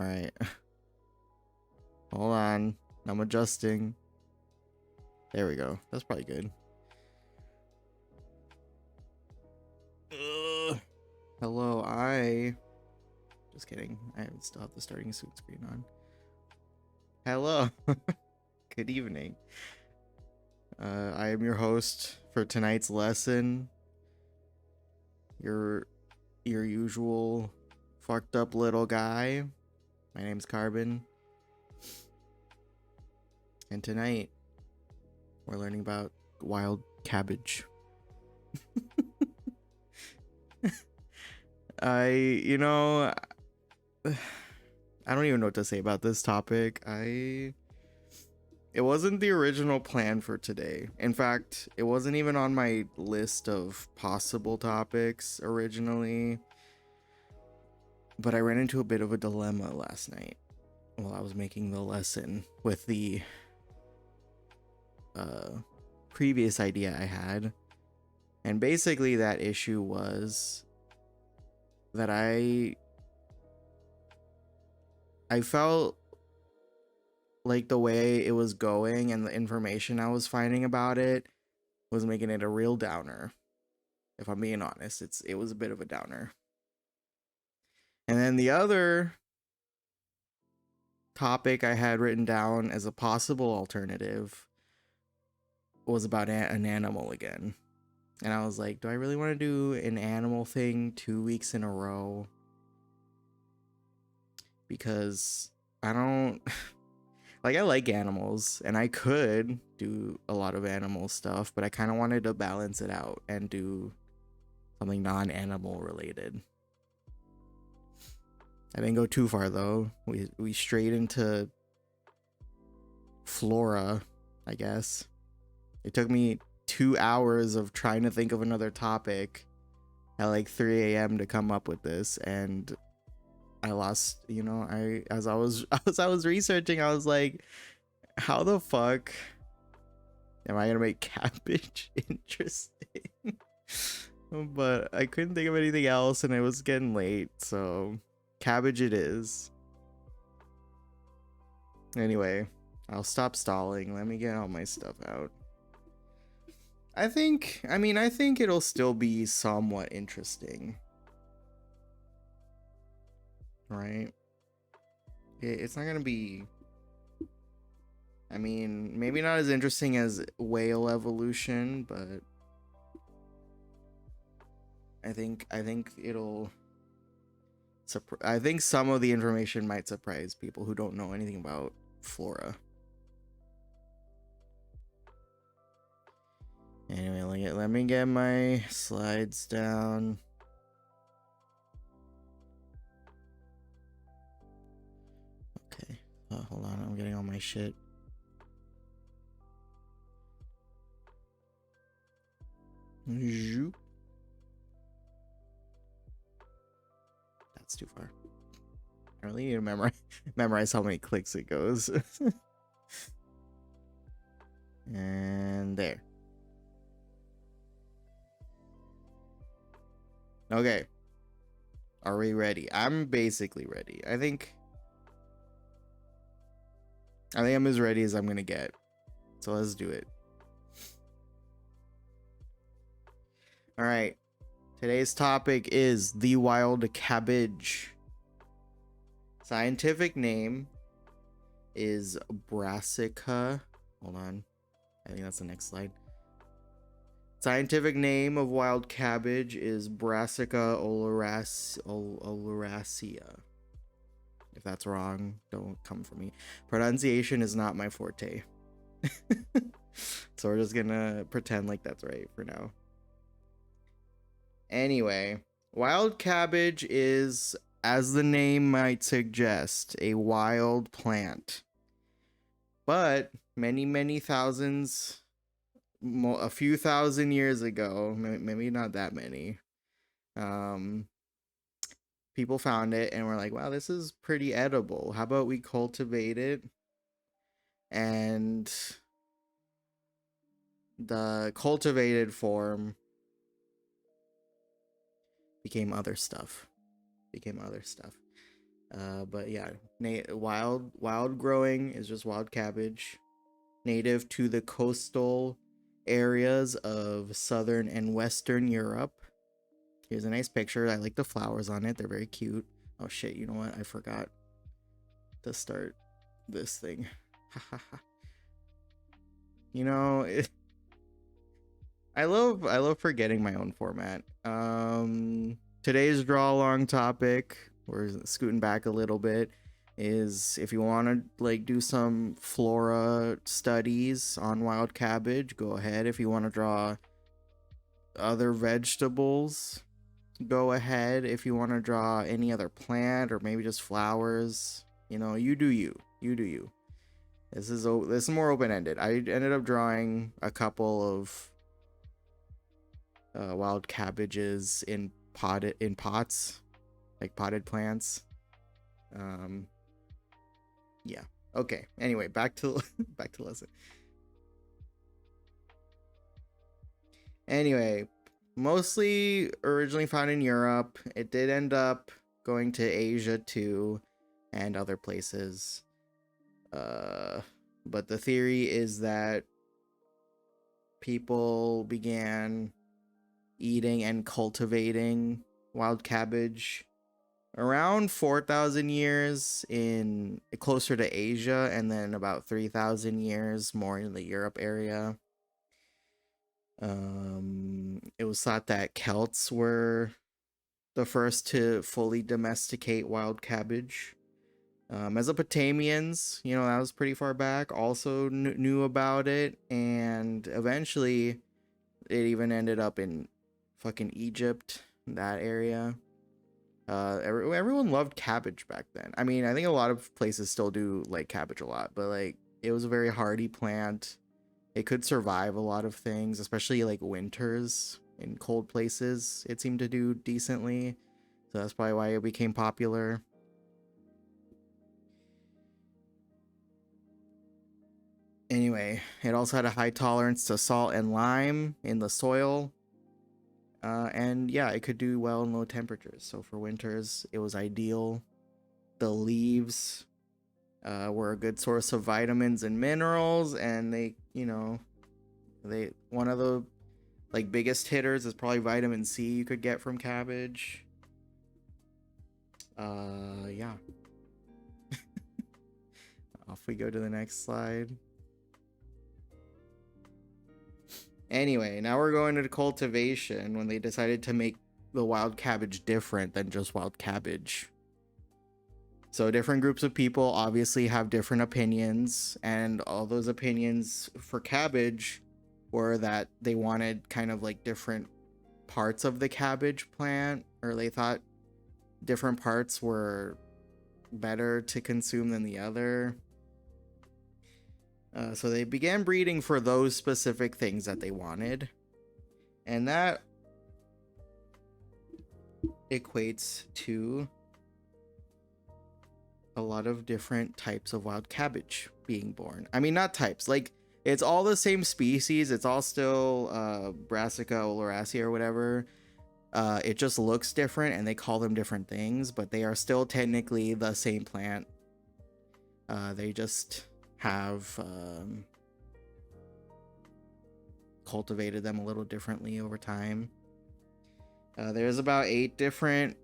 Alright. Hold on. I'm adjusting. There we go. That's probably good. Hello, just kidding. I still have the starting suit screen on. Hello. Good evening. I am your host for tonight's lesson. Your usual fucked up little guy. My name's Carbon. And tonight we're learning about wild cabbage. I don't even know what to say about this topic. It wasn't the original plan for today. In fact, it wasn't even on my list of possible topics originally. But I ran into a bit of a dilemma last night while I was making the lesson with the previous idea I had. And basically that issue was that I felt like the way it was going and the information I was finding about it was making it a real downer. If I'm being honest, it was a bit of a downer. And then the other topic I had written down as a possible alternative was about an animal again. And I was like, do I really want to do an animal thing 2 weeks in a row? Because I don't like, I like animals and I could do a lot of animal stuff, but I kind of wanted to balance it out and do something non-animal related. I didn't go too far though. We strayed into flora, I guess. It took me 2 hours of trying to think of another topic at like 3 a.m. to come up with this, and I lost, as I was researching, I was like, how the fuck am I gonna make cabbage interesting? But I couldn't think of anything else and it was getting late, so cabbage it is. Anyway, I'll stop stalling. Let me get all my stuff out. I think it'll still be somewhat interesting. Right? It's not gonna be, maybe not as interesting as whale evolution, but I think it'll I think some of the information might surprise people who don't know anything about flora. Anyway, let me get my slides down. Okay, hold on, I'm getting all my shit. Zoop. That's too far. I really need to memorize how many clicks it goes. And there. Okay. Are we ready? I'm basically ready. I think I'm as ready as I'm gonna get. So let's do it. All right. Today's topic is the wild cabbage. Scientific name is Brassica. Hold on. I think that's the next slide. Scientific name of wild cabbage is Brassica oleracea. If that's wrong, don't come for me. Pronunciation is not my forte. So we're just gonna pretend like that's right for now. Anyway, wild cabbage is, as the name might suggest, a wild plant. But many thousands, a few thousand years ago, maybe not that many, people found it and were like, wow, this is pretty edible. How about we cultivate it? And the cultivated form became other stuff. But yeah, wild growing is just wild cabbage, native to the coastal areas of southern and western Europe. Here's a nice picture. I like the flowers on it. They're very cute. Oh shit, you know what? I forgot to start this thing. You know, I love forgetting my own format. Today's draw along topic, we're scooting back a little bit, is if you want to like do some flora studies on wild cabbage, go ahead. If you want to draw other vegetables, go ahead. If you want to draw any other plant or maybe just flowers, you know, you do you. You do you. This is more open-ended. I ended up drawing a couple of wild cabbages in pots, like potted plants. Yeah. Okay. Anyway, back to back to lesson. Anyway, mostly originally found in Europe. It did end up going to Asia too, and other places. But the theory is that people began eating and cultivating wild cabbage around 4,000 years in closer to Asia, and then about 3,000 years more in the Europe area. It was thought that Celts were the first to fully domesticate wild cabbage. Mesopotamians, you know, that was pretty far back, also knew about it, and eventually it even ended up in fucking Egypt, that area. Everyone loved cabbage back then. I mean, I think a lot of places still do like cabbage a lot, but like it was a very hardy plant. It could survive a lot of things, especially like winters in cold places. It seemed to do decently, so that's probably why it became popular. Anyway, it also had a high tolerance to salt and lime in the soil. And yeah, it could do well in low temperatures. So for winters, it was ideal. The leaves were a good source of vitamins and minerals, and they, you know, one of the like biggest hitters is probably vitamin C you could get from cabbage. Yeah. Off we go to the next slide. Anyway, now we're going to cultivation when they decided to make the wild cabbage different than just wild cabbage. So different groups of people obviously have different opinions, and all those opinions for cabbage were that they wanted kind of like different parts of the cabbage plant, or they thought different parts were better to consume than the other. So they began breeding for those specific things that they wanted. And that equates to a lot of different types of wild cabbage being born. I mean, not types, like it's all the same species. It's all still Brassica oleracea or whatever. It just looks different and they call them different things, but they are still technically the same plant. They just have cultivated them a little differently over time. There's about 8 different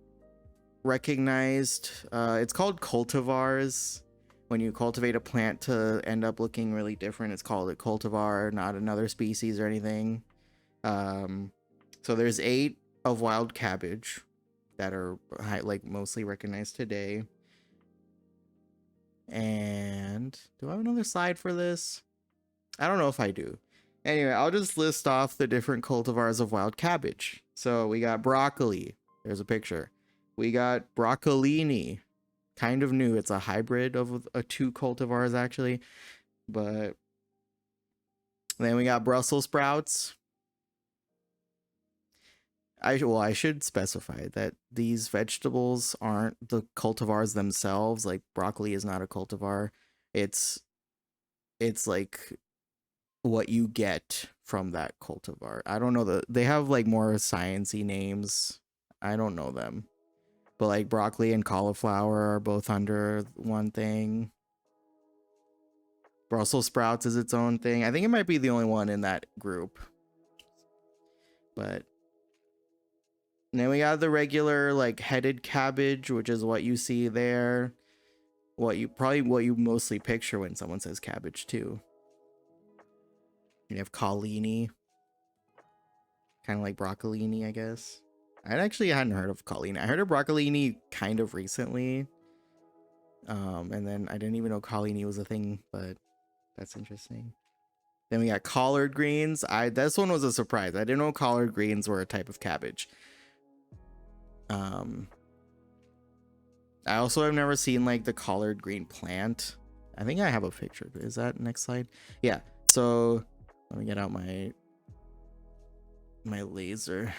recognized, it's called cultivars. When you cultivate a plant to end up looking really different, it's called a cultivar, not another species or anything. So there's 8 of wild cabbage that are like mostly recognized today. And do I have another slide for this? I don't know if I do. Anyway, I'll just list off the different cultivars of wild cabbage. So we got broccoli. There's a picture. We got broccolini. Kind of new. It's a hybrid of 2 cultivars actually. But then we got Brussels sprouts. I should specify that these vegetables aren't the cultivars themselves. Like broccoli is not a cultivar. It's like what you get from that cultivar. I don't know, they have like more sciencey names. I don't know them. But like broccoli and cauliflower are both under one thing. Brussels sprouts is its own thing. I think it might be the only one in that group. But then we got the regular like headed cabbage, which is what you see there. What you mostly picture when someone says cabbage too. You have collini, kind of like broccolini, I guess. I actually hadn't heard of collini. I heard of broccolini kind of recently. And then I didn't even know collini was a thing, but that's interesting. Then we got collard greens. This one was a surprise. I didn't know collard greens were a type of cabbage. I also have never seen like the collard green plant. I think I have a picture. Is that next slide? Yeah. So let me get out my laser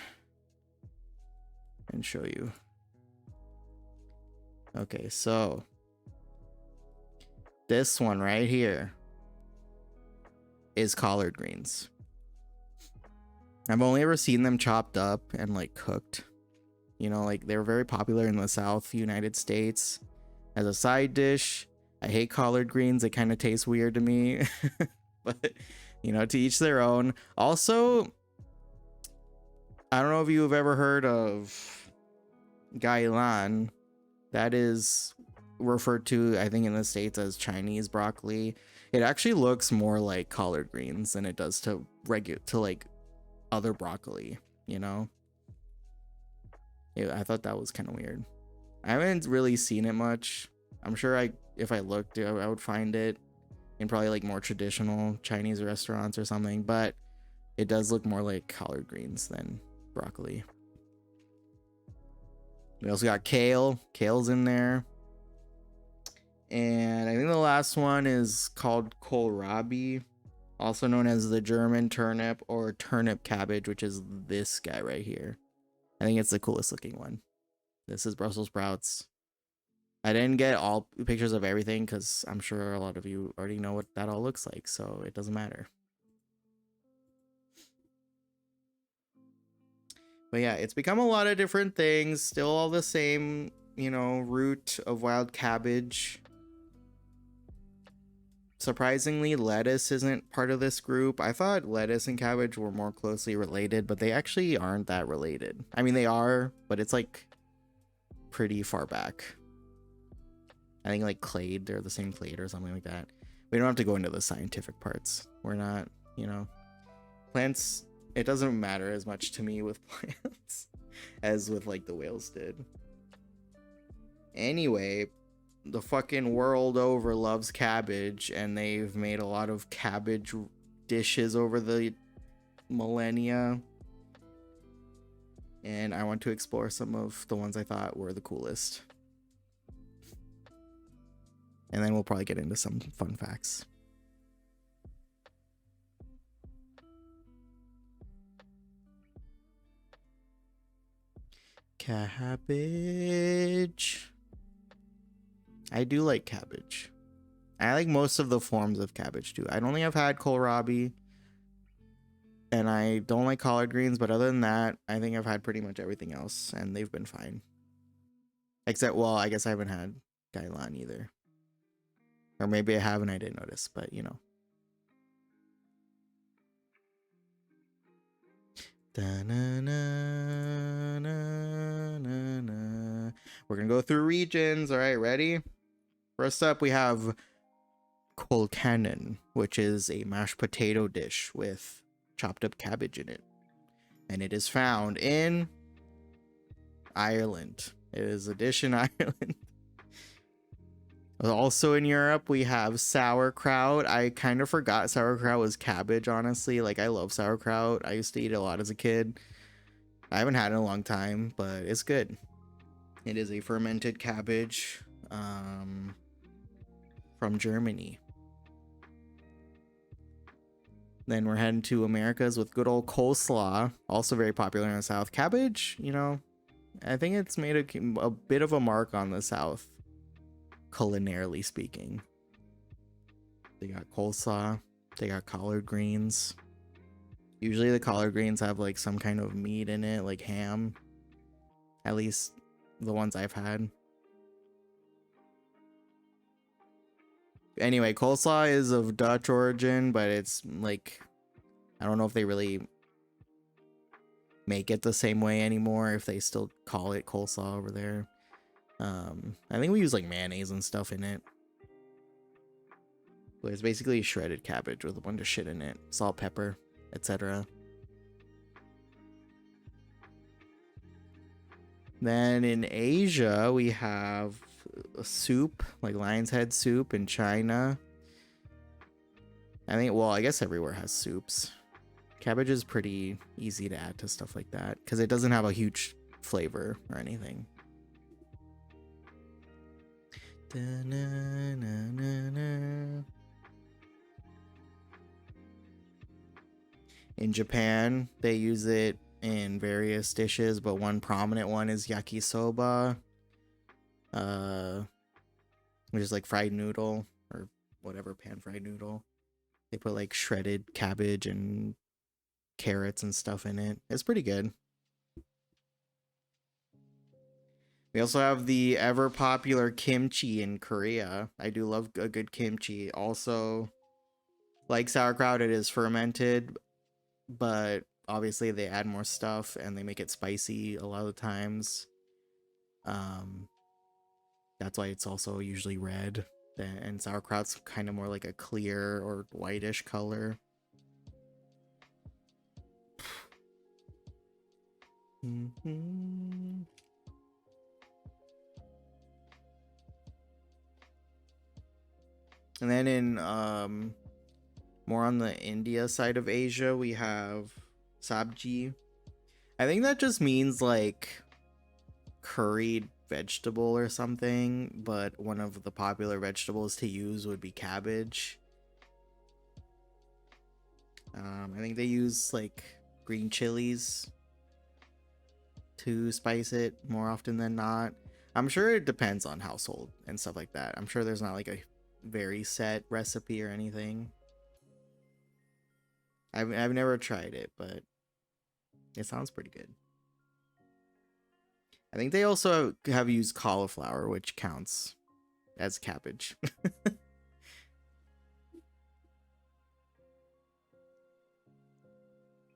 and show you. Okay, so this one right here is collard greens. I've only ever seen them chopped up and like cooked. You know, like they're very popular in the South United States as a side dish. I hate collard greens. They kind of taste weird to me. But, you know, to each their own. Also, I don't know if you've ever heard of gailan. That is referred to, I think, in the States as Chinese broccoli. It actually looks more like collard greens than it does to like other broccoli, you know? I thought that was kind of weird. I haven't really seen it much. I'm sure if I looked, I would find it in probably like more traditional Chinese restaurants or something, but it does look more like collard greens than broccoli. We also got kale. Kale's in there. And I think the last one is called kohlrabi, also known as the German turnip or turnip cabbage, which is this guy right here. I think it's the coolest looking one. This is Brussels sprouts. I didn't get all pictures of everything because I'm sure a lot of you already know what that all looks like, so it doesn't matter. But yeah, it's become a lot of different things. Still all the same, you know, root of wild cabbage. Surprisingly, lettuce isn't part of this group. I thought lettuce and cabbage were more closely related, but they actually aren't that related. I mean, they are, but it's like pretty far back. I think like clade, they're the same clade or something like that. We don't have to go into the scientific parts. We're not, you know, plants, it doesn't matter as much to me with plants as with like the whales did. Anyway, the fucking world over loves cabbage, and they've made a lot of cabbage dishes over the millennia. And I want to explore some of the ones I thought were the coolest. And then we'll probably get into some fun facts. Cabbage. I do like cabbage. I like most of the forms of cabbage too. I don't think I've had kohlrabi, and I don't like collard greens, but other than that, I think I've had pretty much everything else, and they've been fine. Except, well, I guess I haven't had gailan either. Or maybe I have and I didn't notice, but you know. We're gonna go through regions. All right, ready? First up, we have kolkanen, which is a mashed potato dish with chopped up cabbage in it. And it is found in Ireland. It is a dish in Ireland. Also in Europe, we have sauerkraut. I kind of forgot sauerkraut was cabbage, honestly. Like, I love sauerkraut. I used to eat it a lot as a kid. I haven't had it in a long time, but it's good. It is a fermented cabbage from Germany. Then we're heading to Americas with good old coleslaw, also very popular in the South. Cabbage, you know, I think it's made a bit of a mark on the South, culinarily speaking. They got coleslaw, they got collard greens. Usually the collard greens have like some kind of meat in it, like ham. At least the ones I've had. Anyway, coleslaw is of Dutch origin, but it's like, I don't know if they really make it the same way anymore, if they still call it coleslaw over there. I think we use like mayonnaise and stuff in it. But it's basically shredded cabbage with a bunch of shit in it. Salt, pepper, etc. Then in Asia, we have a soup, like lion's head soup in China. I think, well, I guess everywhere has soups. Cabbage is pretty easy to add to stuff like that because it doesn't have a huge flavor or anything. In Japan, they use it in various dishes, but one prominent one is yakisoba, which is like fried noodle or whatever, pan-fried noodle. They put like shredded cabbage and carrots and stuff in it. It's pretty good. We also have the ever popular kimchi in Korea. I do love a good kimchi. Also, like sauerkraut, it is fermented, but obviously they add more stuff and they make it spicy a lot of the times. That's why it's also usually red. And sauerkraut's kind of more like a clear or whitish color. And then in more on the India side of Asia, we have sabji. I think that just means like curried vegetable or something, but one of the popular vegetables to use would be cabbage. I think they use like green chilies to spice it more often than not. I'm sure it depends on household and stuff like that. I'm sure there's not like a very set recipe or anything. I've never tried it, but it sounds pretty good. I think they also have used cauliflower, which counts as cabbage.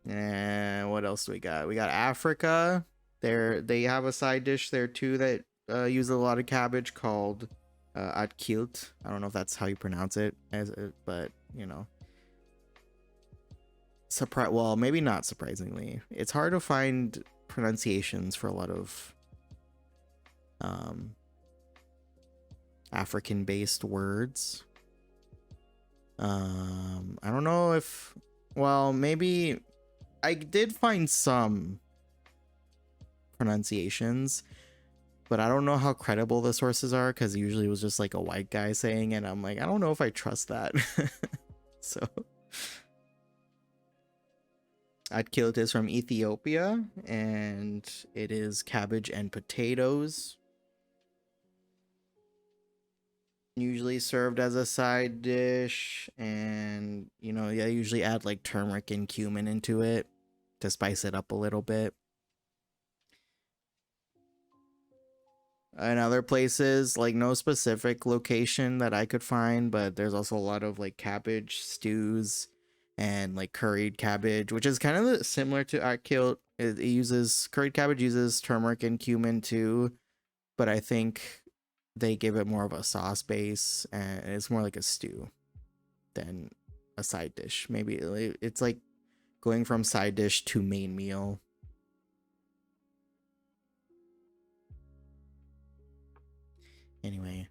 And what else do we got? We got Africa. They have a side dish there too that uses a lot of cabbage called atkilt. I don't know if that's how you pronounce it, but you know. Well, maybe not surprisingly. It's hard to find pronunciations for a lot of African-based words. I don't know if, well, maybe I did find some pronunciations, but I don't know how credible the sources are because usually it was just like a white guy saying it. I'm like, I don't know if I trust that. So atkilt is from Ethiopia and it is cabbage and potatoes. Usually served as a side dish, and you know, they usually add like turmeric and cumin into it to spice it up a little bit. In other places, like no specific location that I could find, but there's also a lot of like cabbage stews and like curried cabbage, which is kind of similar to atkilt. It uses curried cabbage uses turmeric and cumin too, but I think they give it more of a sauce base and it's more like a stew than a side dish. Maybe it's like going from side dish to main meal. Anyway,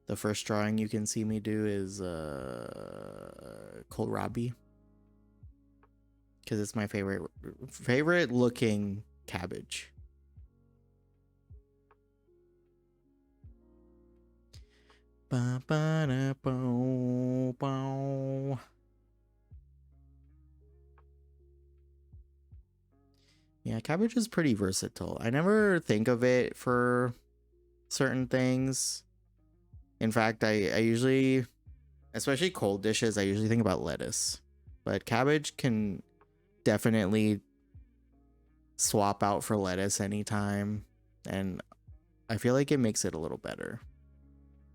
the first drawing you can see me do is kohlrabi because it's my favorite looking cabbage. Ba, ba, da, bow, bow. Yeah, cabbage is pretty versatile. I never think of it for certain things. In fact, I usually, especially cold dishes, I usually think about lettuce. But cabbage can definitely swap out for lettuce anytime, and I feel like it makes it a little better.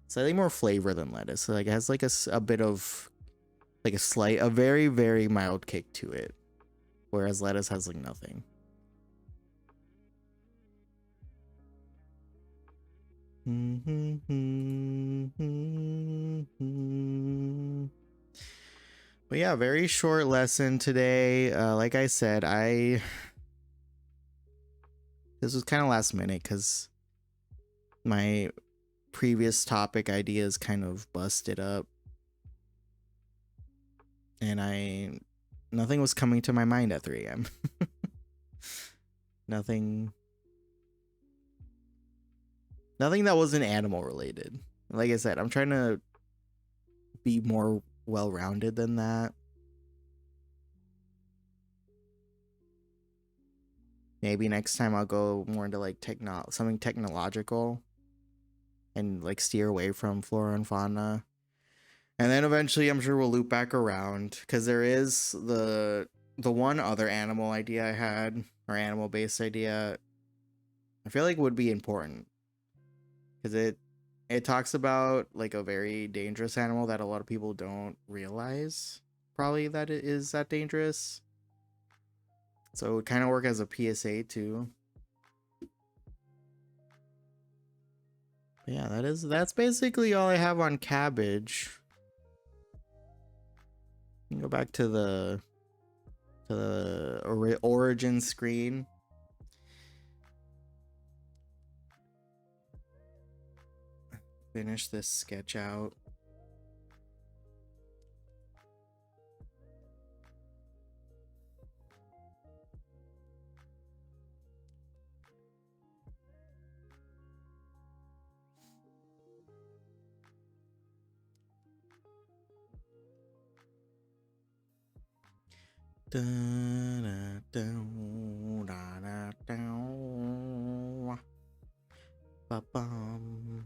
Slightly more flavor than lettuce. So like it has like a bit of like a very, very mild kick to it. Whereas lettuce has like nothing. But yeah, very short lesson today. Like I said, this was kind of last minute because my previous topic ideas kind of busted up, and nothing was coming to my mind at 3 a.m. nothing that wasn't animal related. Like I said, I'm trying to be more well-rounded than that. Maybe next time I'll go more into like something technological and like steer away from flora and fauna. And then eventually I'm sure we'll loop back around because there is the one other animal idea I had, or animal based idea, I feel like would be important because it talks about like a very dangerous animal that a lot of people don't realize probably that it is that dangerous. So it would kind of work as a PSA too. But yeah, that's basically all I have on Cabbage. Go back to the origin screen. Finish this sketch out. Ba-bum.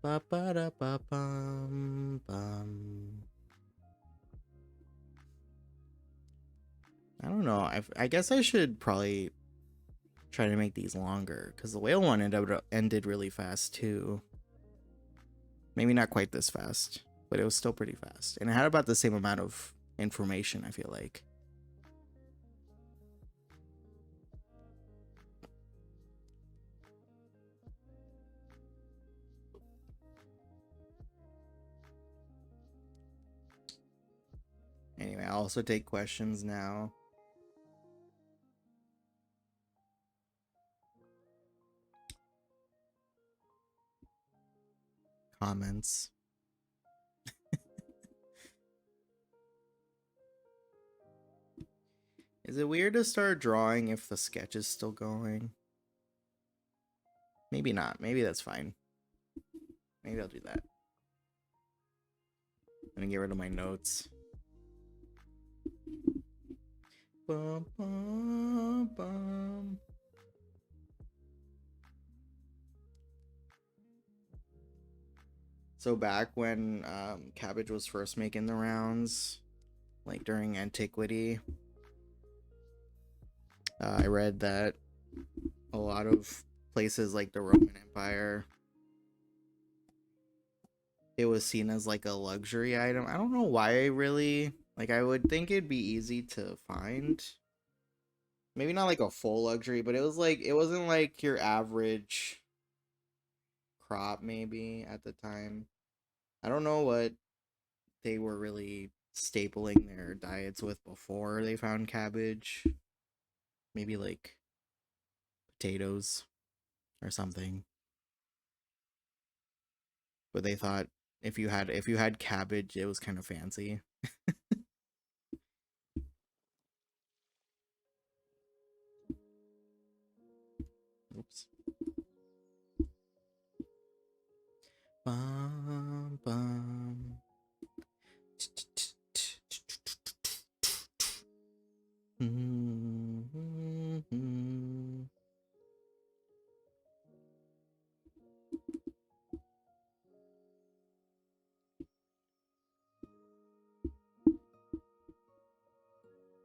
Ba-ba-da-ba-bum, bum. I don't know. I guess I should probably try to make these longer because the whale one ended really fast too. Maybe not quite this fast, but it was still pretty fast, and it had about the same amount of information, I feel like. Anyway, I'll also take questions now. Comments. Is it weird to start drawing if the sketch is still going? Maybe not. Maybe that's fine. Maybe I'll do that. Let me get rid of my notes. Bum, bum, bum. So back when Cabbage was first making the rounds, like during antiquity, I read that a lot of places like the Roman Empire, it was seen as like a luxury item. I don't know why really. Like I would think it'd be easy to find. Maybe not like a full luxury, but it wasn't like your average crop maybe at the time. I don't know what they were really stapling their diets with before they found cabbage. Maybe like potatoes or something. But they thought if you had cabbage, it was kind of fancy. Oops. Bum, bum.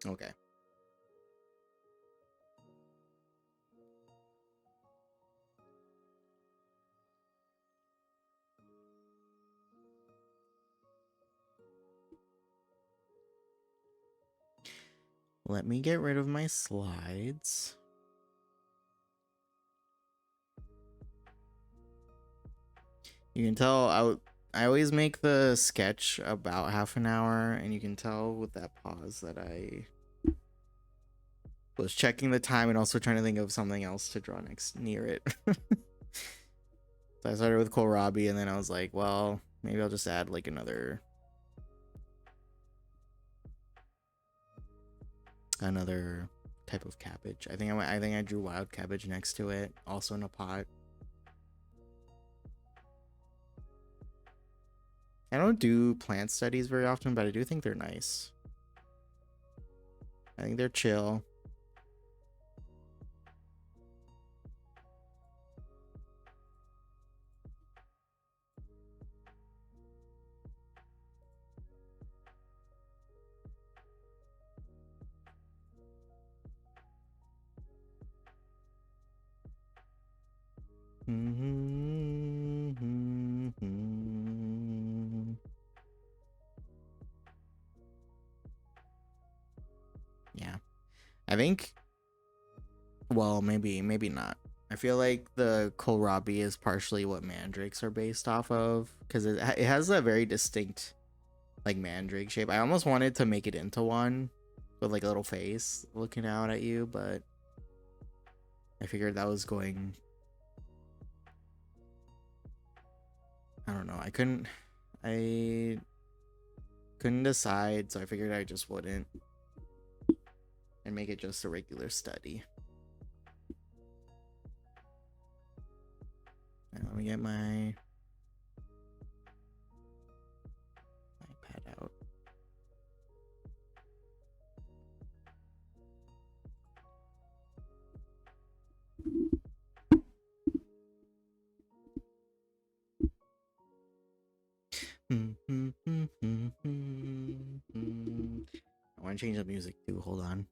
Okay. Let me get rid of my slides. You can tell I always make the sketch about half an hour, and you can tell with that pause that I was checking the time and also trying to think of something else to draw near it. So I started with kohlrabi, and then I was like, well, maybe I'll just add like another type of cabbage. I think I drew wild cabbage next to it, also in a pot. I don't do plant studies very often, but I do think they're nice. I think they're chill. Yeah. I think, well, maybe not. I feel like the kohlrabi is partially what mandrakes are based off of, because it has a very distinct like mandrake shape. I almost wanted to make it into one with like a little face looking out at you, but I figured that was going, I don't know. I couldn't decide, so I figured I just wouldn't and make it just a regular study. Now, let me get my iPad out. I want to change the music too. Hold on.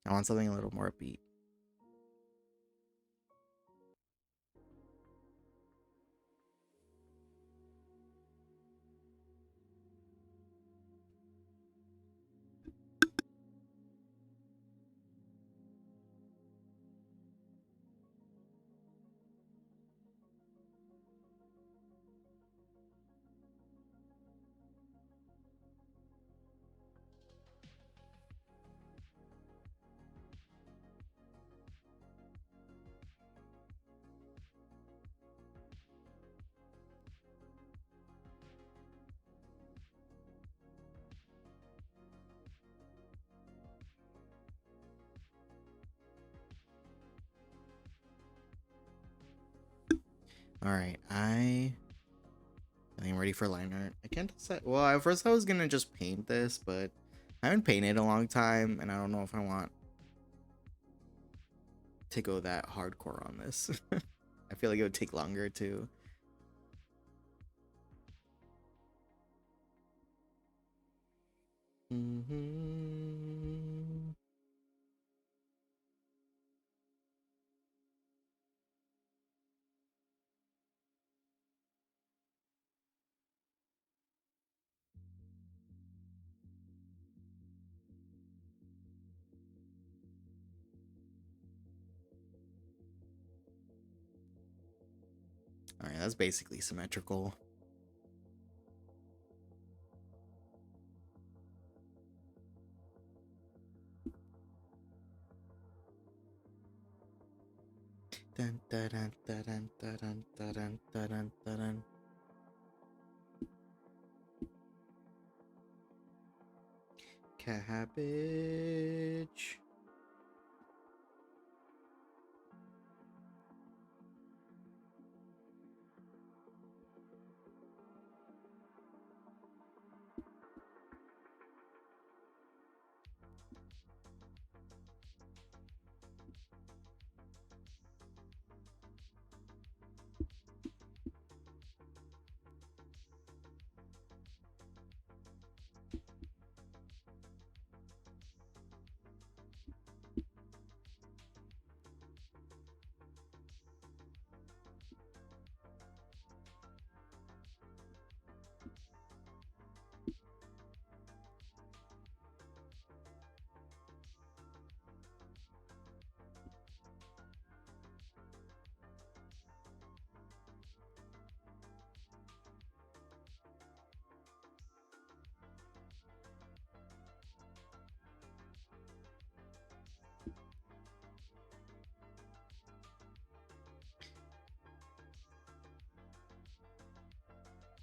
I want something a little more upbeat. All right, I think I'm ready for line art. I can't decide. Well, at first I was gonna just paint this, but I haven't painted in a long time, and I don't know if I want to go that hardcore on this. I feel like it would take longer too. All right, that's basically symmetrical. Dun, dun, dun, dun, dun, dun, dun, dun, dun, dun. Cabbage.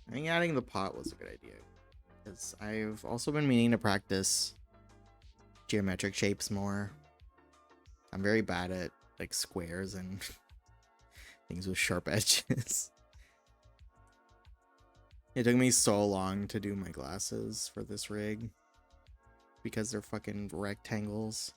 I think adding the pot was a good idea. Because I've also been meaning to practice geometric shapes more. I'm very bad at like squares and things with sharp edges. It took me so long to do my glasses for this rig because they're fucking rectangles.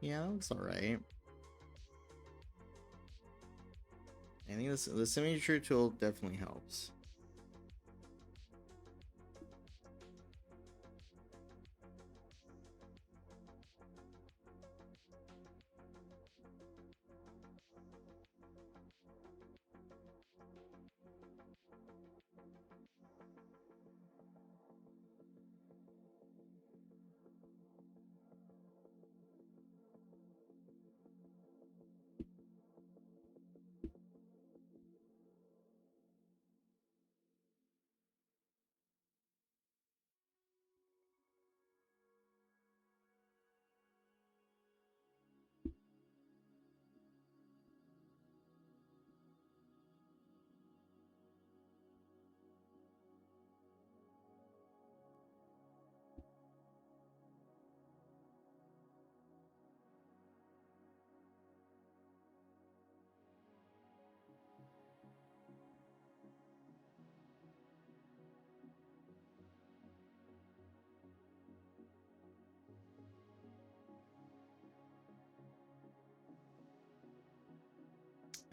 Yeah, that looks alright. I think the symmetry tool definitely helps.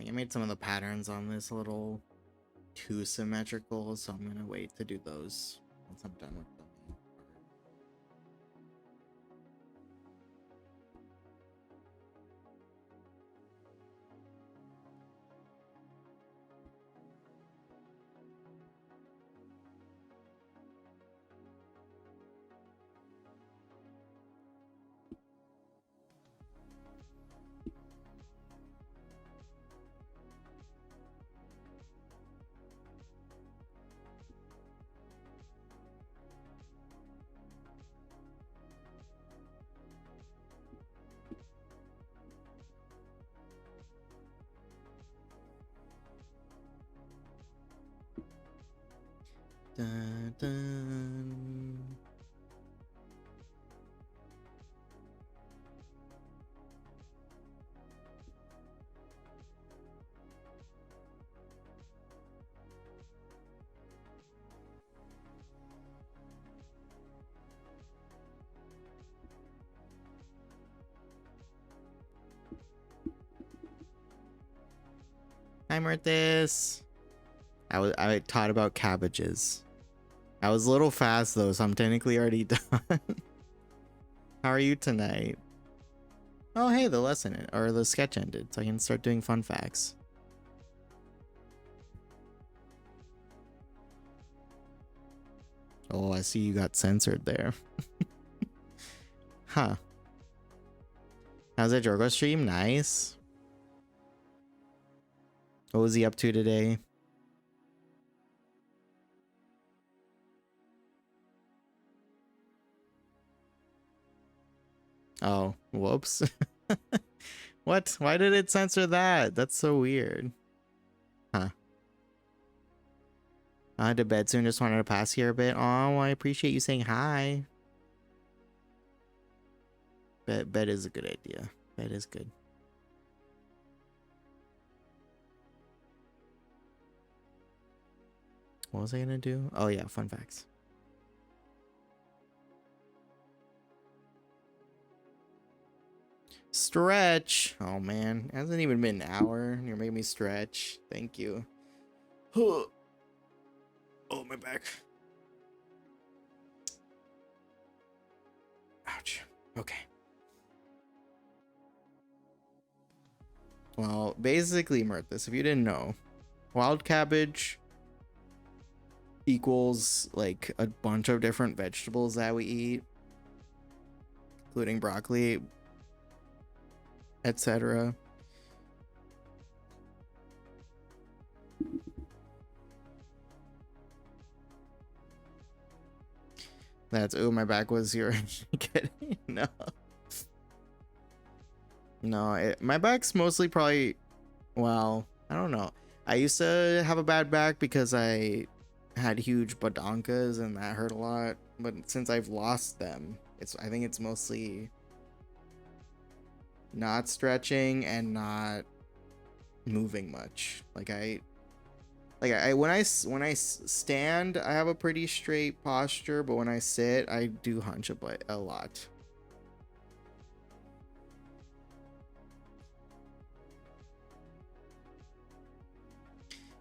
I made some of the patterns on this a little too symmetrical, so I'm gonna wait to do those once I'm done with them. Dun, dun. Hi, Marthis. I taught about cabbages. I was a little fast though, so I'm technically already done. How are you tonight? Oh, hey, the lesson or the sketch ended, so I can start doing fun facts. Oh, I see you got censored there. Huh. How's that Jorgo stream? Nice. What was he up to today? Oh, whoops. What? Why did it censor that? That's so weird. Huh. To bed soon. Just wanted to pass here a bit. Oh, I appreciate you saying hi. Bed is a good idea. Bed is good. What was I gonna do? Oh yeah, fun facts. Stretch. Oh man, it hasn't even been an hour. You're making me stretch. Thank you. Oh, my back. Ouch. Okay. Well, basically, Mirthus, if you didn't know, wild cabbage equals like a bunch of different vegetables that we eat, including broccoli, etc. That's my back was your kidding. No. No, my back's mostly probably, well, I don't know. I used to have a bad back because I had huge badonkas and that hurt a lot, but since I've lost them, I think it's mostly not stretching and not moving much. When I stand, I have a pretty straight posture, but when I sit, I do hunch a lot.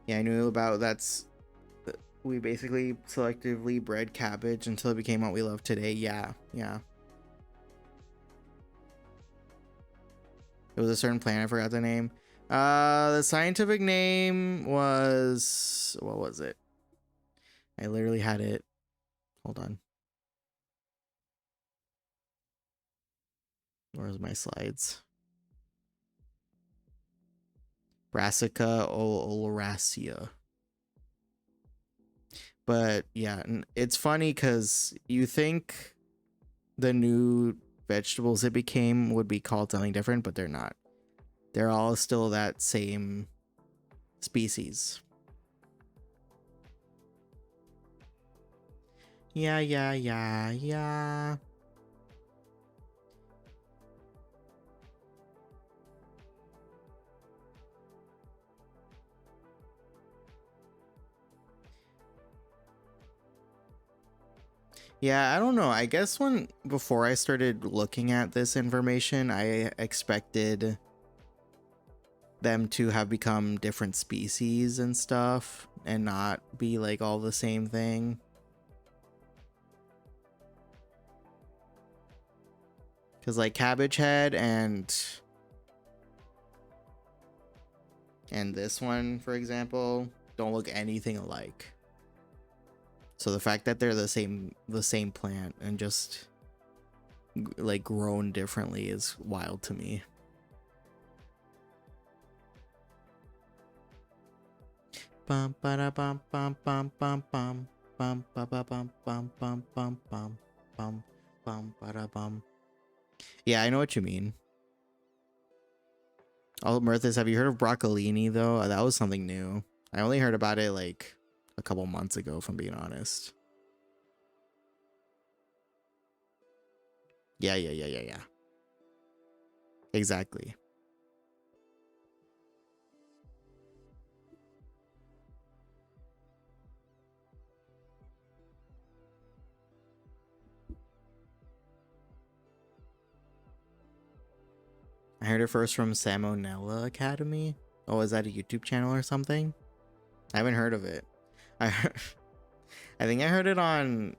Yeah, I knew about that's. We basically selectively bred cabbage until it became what we love today. Yeah. It was a certain plant, I forgot the name. The scientific name was, what was it? I literally had it. Hold on. Where's my slides? Brassica oleracea. But yeah, it's funny because you think the new vegetables it became would be called something different, but they're not. They're all still that same species. Yeah. Yeah, I don't know. I guess before I started looking at this information, I expected them to have become different species and stuff and not be like all the same thing. Because like Cabbage Head and this one, for example, don't look anything alike. So the fact that they're the same plant and just like grown differently is wild to me. Bum ba bum bum bum bum bum bum ba bum bum bum bum bum bum bum ba bum. Yeah, I know what you mean. Oh, Mirthus, have you heard of broccolini though? That was something new. I only heard about it like a couple months ago, if I'm being honest. Yeah. Exactly. I heard it first from Salmonella Academy. Oh, is that a YouTube channel or something? I haven't heard of it. I think I heard it on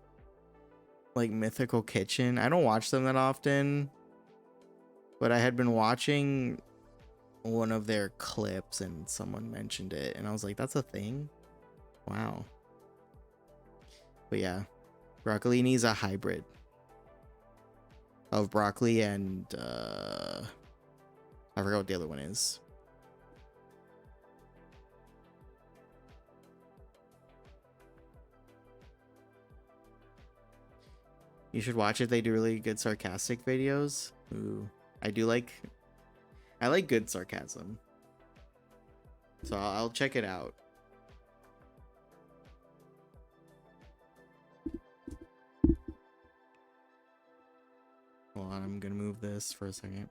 like Mythical Kitchen. I don't watch them that often, but I had been watching one of their clips and someone mentioned it and I was like, that's a thing? Wow. But yeah, broccolini is a hybrid of broccoli and I forgot what the other one is. You should watch it. They do really good sarcastic videos. Ooh, I like good sarcasm. So I'll check it out. Well, Hold on, I'm gonna move this for a second.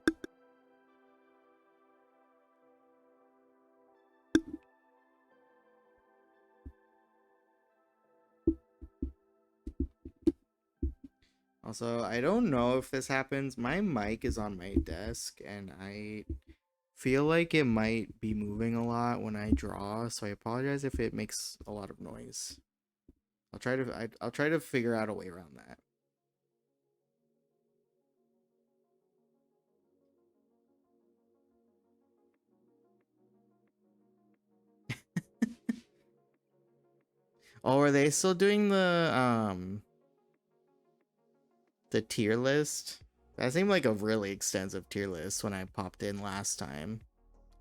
Also, I don't know if this happens. My mic is on my desk, and I feel like it might be moving a lot when I draw, so I apologize if it makes a lot of noise. I'll try to figure out a way around that. Oh, are they still doing the tier list? That seemed like a really extensive tier list when I popped in last time.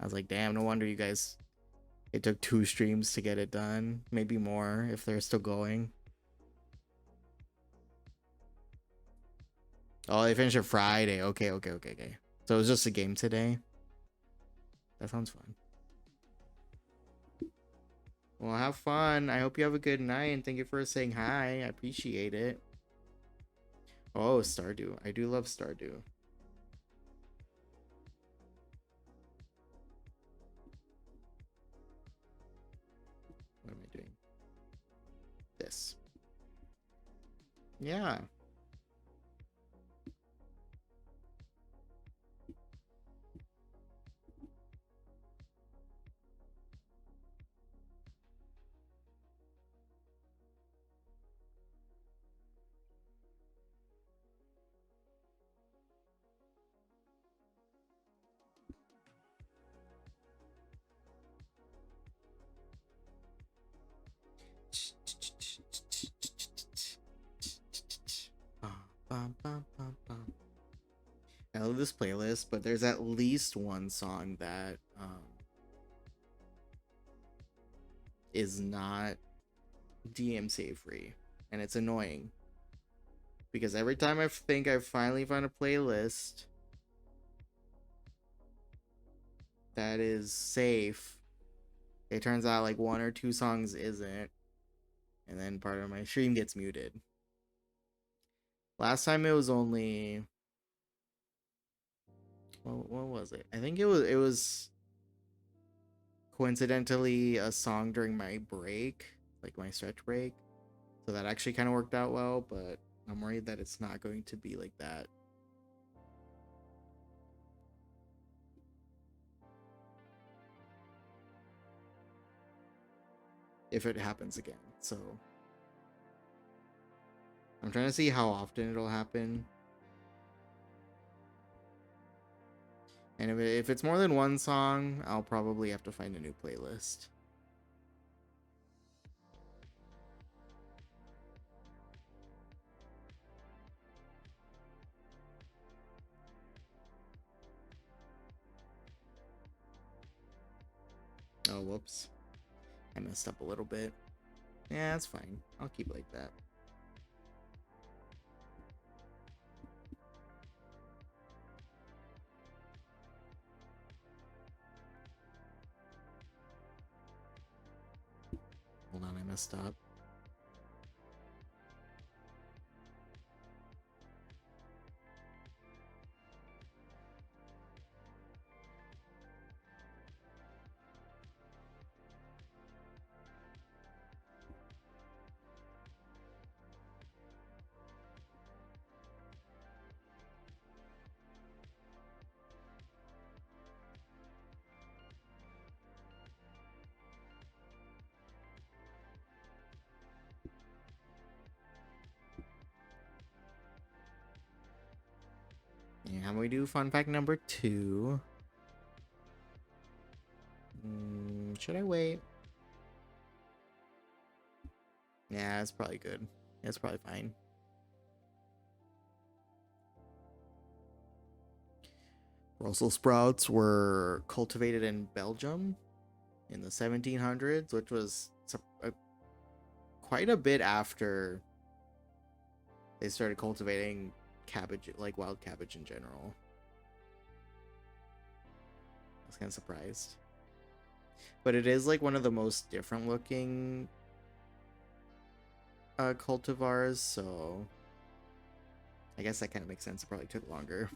I was like, damn, no wonder you guys, it took 2 streams to get it done. Maybe more if they're still going. Oh, they finished it Friday. Okay. So it was just a game today. That sounds fun. Well, have fun. I hope you have a good night, and thank you for saying hi. I appreciate it. Oh, Stardew. I do love Stardew. What am I doing? This. Yeah. I love this playlist, but there's at least one song that is not DMCA free, and it's annoying because every time I think I've finally found a playlist that is safe, it turns out like 1 or 2 songs isn't, and then part of my stream gets muted. Last time it was only, what was it? I think it was coincidentally a song during my break, like my stretch break, so that actually kind of worked out well, but I'm worried that it's not going to be like that. If it happens again. So I'm trying to see how often it'll happen. And if it's more than 1 song, I'll probably have to find a new playlist. Oh, whoops. I messed up a little bit. Yeah, that's fine. I'll keep like that. Hold on, I messed up. Yeah, how about we do fun fact number 2? Should I wait? Yeah, it's probably good. It's probably fine. Brussels sprouts were cultivated in Belgium in the 1700s, which was quite a bit after they started cultivating cabbage, like wild cabbage in general. I was kind of surprised. But it is like one of the most different looking cultivars, so I guess that kind of makes sense. It probably took longer.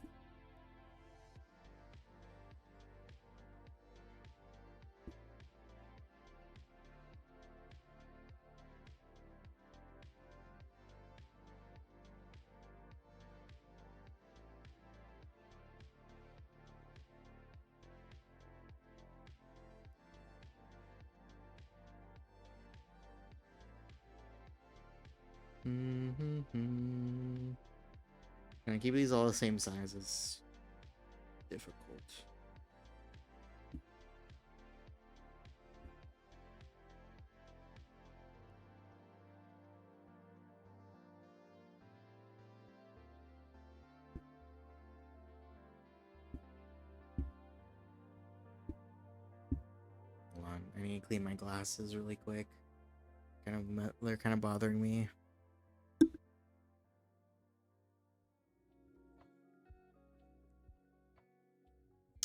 Can I keep these all the same sizes? Difficult. Hold on, I need to clean my glasses really quick. They're kind of bothering me.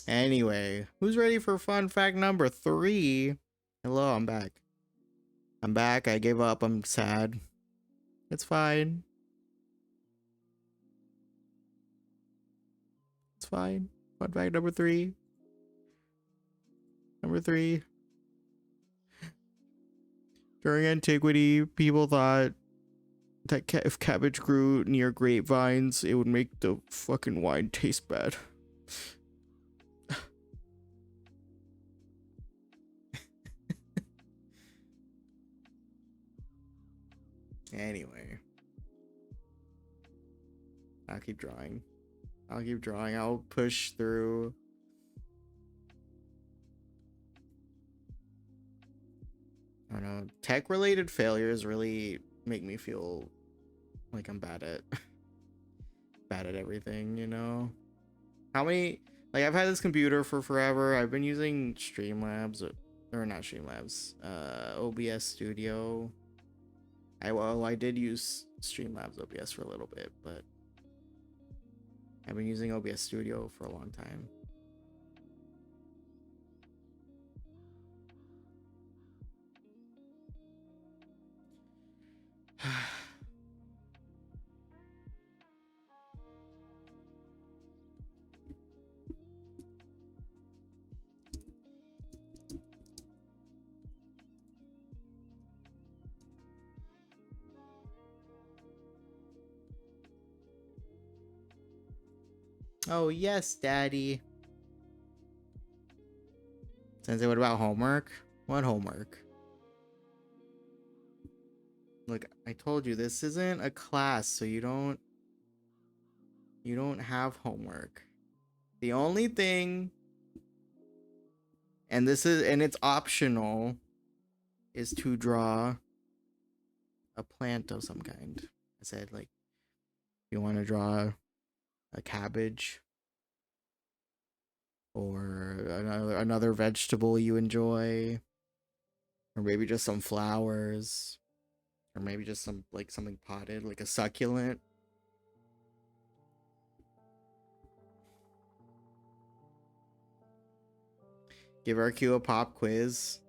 Anyway, who's ready for fun fact number 3? Hello, I'm back. I'm back. I gave up. I'm sad. It's fine. It's fine. Fun fact number 3. Number 3. During antiquity, people thought that if cabbage grew near grapevines, it would make the fucking wine taste bad. Anyway. I'll keep drawing. I'll push through. I don't know. Tech-related failures really make me feel like I'm bad at everything, you know? How many... Like, I've had this computer for forever. I've been using Streamlabs, or not Streamlabs, OBS Studio. I did use Streamlabs OBS for a little bit, but I've been using OBS Studio for a long time. Oh, yes, Daddy. Sensei, what about homework? What homework? Look, I told you this isn't a class, so you don't have homework. The only thing, and it's optional, is to draw a plant of some kind. I said, like, you want to draw a cabbage or another vegetable you enjoy, or maybe just some flowers, or maybe just some, like, something potted, like a succulent. Give RQ a pop quiz.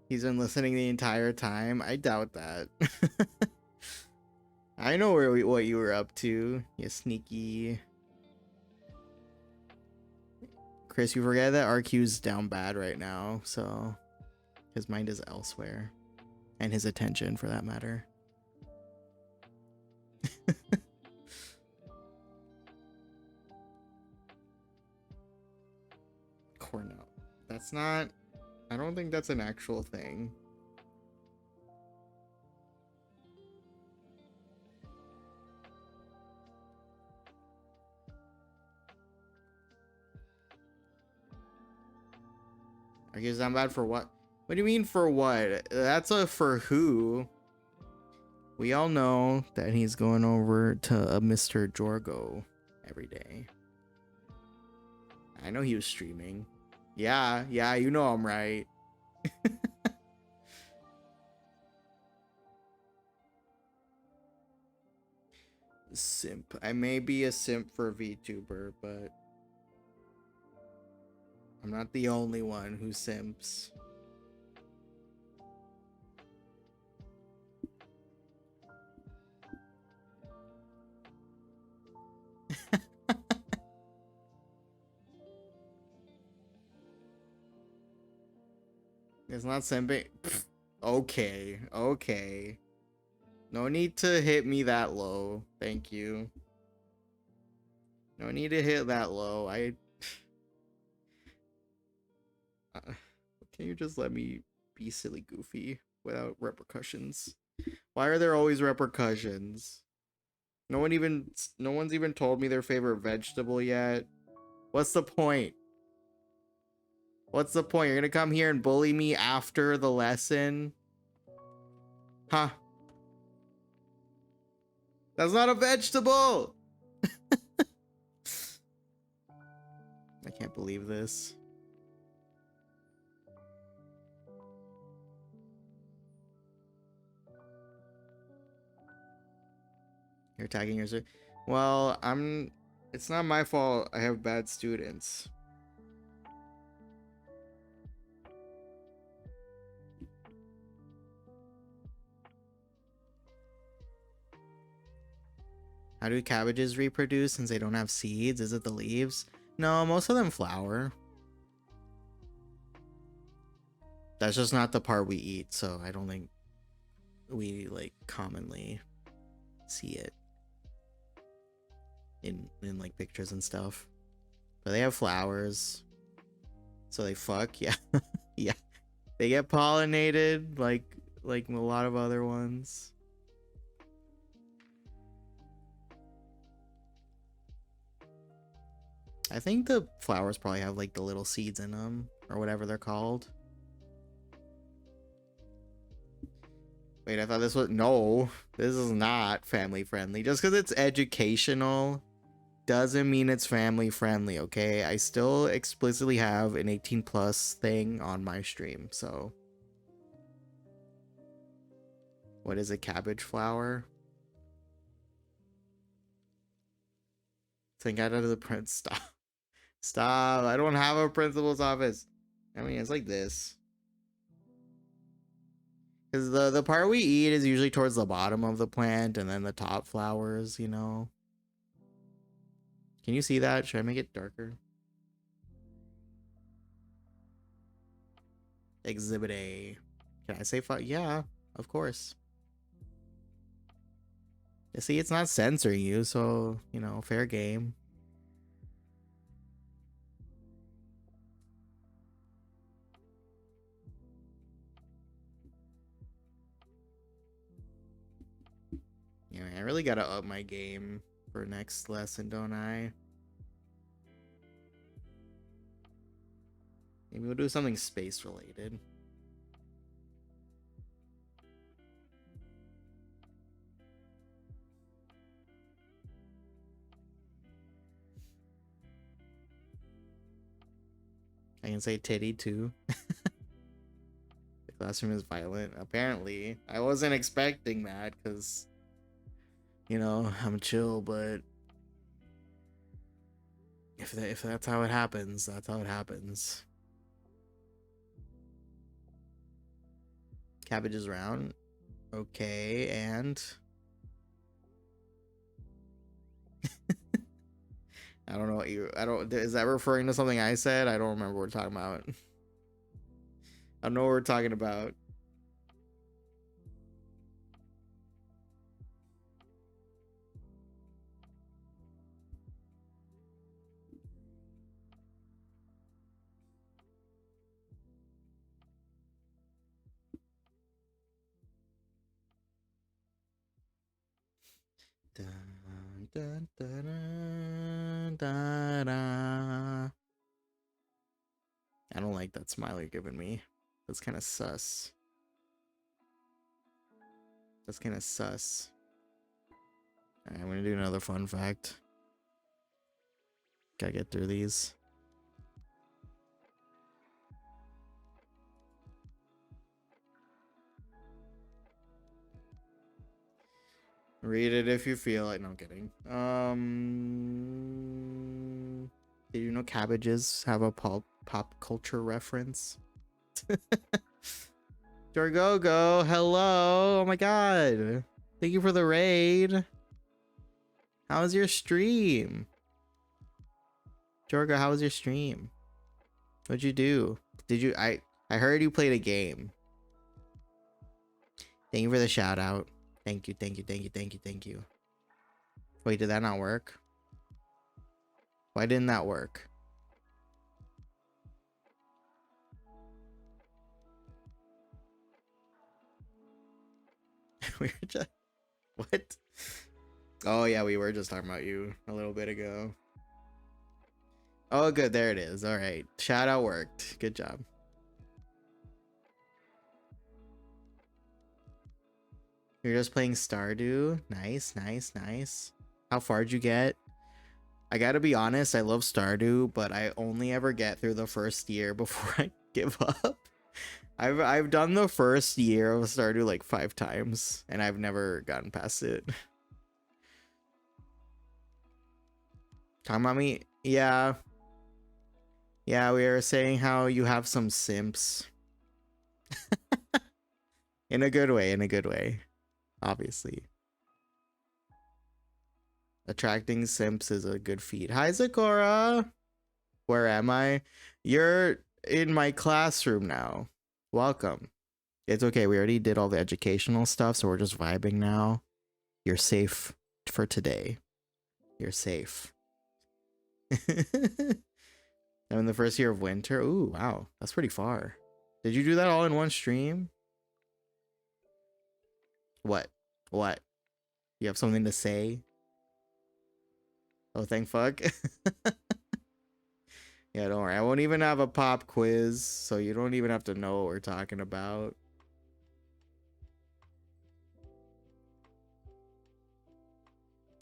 He's been listening the entire time. I doubt that. I know what you were up to, you sneaky. Chris, you forget that RQ's down bad right now, so his mind is elsewhere. And his attention, for that matter. Cornell. That's not... I don't think that's an actual thing. I guess I'm bad for what? What do you mean for what? That's a for who. We all know that he's going over to a Mr. Jorgo every day. I know he was streaming. Yeah, you know I'm right. Simp. I may be a simp for Vtuber, but I'm not the only one who simps. It's not simping. Pfft. Okay, okay. No need to hit me that low. Thank you. No need to hit that low. Can you just let me be silly goofy without repercussions? Why are there always repercussions? No one's even told me their favorite vegetable yet. What's the point? What's the point? You're gonna come here and bully me after the lesson? Huh? That's not a vegetable! I can't believe this. You're attacking your student. Well, it's not my fault I have bad students. How do cabbages reproduce since they don't have seeds? Is it the leaves? No, most of them flower. That's just not the part we eat, so I don't think we like commonly see it in like pictures and stuff. But they have flowers. So they fuck, yeah. Yeah. They get pollinated like a lot of other ones. I think the flowers probably have like the little seeds in them or whatever they're called. Wait, I thought this was... No, this is not family friendly. Just because it's educational doesn't mean it's family friendly, okay? I still explicitly have an 18 plus thing on my stream, so... What is a cabbage flower? Think out of the print. Stop. Stop. I don't have a principal's office. I mean, it's like this. Because the part we eat is usually towards the bottom of the plant and then the top flowers, you know? Can you see that? Should I make it darker? Exhibit A. Can I say yeah, of course. You see, it's not censoring you, so, you know, fair game. Yeah, I really gotta up my game for next lesson, don't I? Maybe we'll do something space related. I can say titty too. The classroom is violent. Apparently. I wasn't expecting that because, you know, I'm chill, but if that's how it happens, that's how it happens. Cabbage is round. Okay, and I don't know what you... Is that referring to something I said? I don't remember what we're talking about. I don't know what we're talking about. Dun, dun, dun, dun, dun, dun. I don't like that smile you're giving me. That's kind of sus. That's kind of sus. Alright, I'm gonna do another fun fact. Gotta get through these. Read it if you feel like... No, I'm kidding. Did you know cabbages have a pop culture reference? Jorgogo, hello! Oh my god! Thank you for the raid! How was your stream? Jorgo, how was your stream? What'd you do? Did you... I I heard you played a game. Thank you for the shout out. Thank you, thank you, thank you, thank you, thank you. Wait, did that not work? Why didn't that work? We were just... What? Oh, yeah, we were just talking about you a little bit ago. Oh, good. There it is. All right. Shout out worked. Good job. You're just playing Stardew. Nice, nice, nice. How far did you get? I gotta be honest, I love Stardew, but I only ever get through the first year before I give up. I've done the first year of Stardew like 5 times, and I've never gotten past it. Talking about me? Yeah. Yeah, we were saying how you have some simps. In a good way, in a good way. Obviously. Attracting simps is a good feat. Hi, Zakora! Where am I? You're in my classroom now. Welcome. It's okay, we already did all the educational stuff, so we're just vibing now. You're safe for today. You're safe. I'm in the first year of winter. Ooh, wow. That's pretty far. Did you do that all in one stream? What? What? You have something to say? Oh, thank fuck. Yeah, don't worry. I won't even have a pop quiz, so you don't even have to know what we're talking about.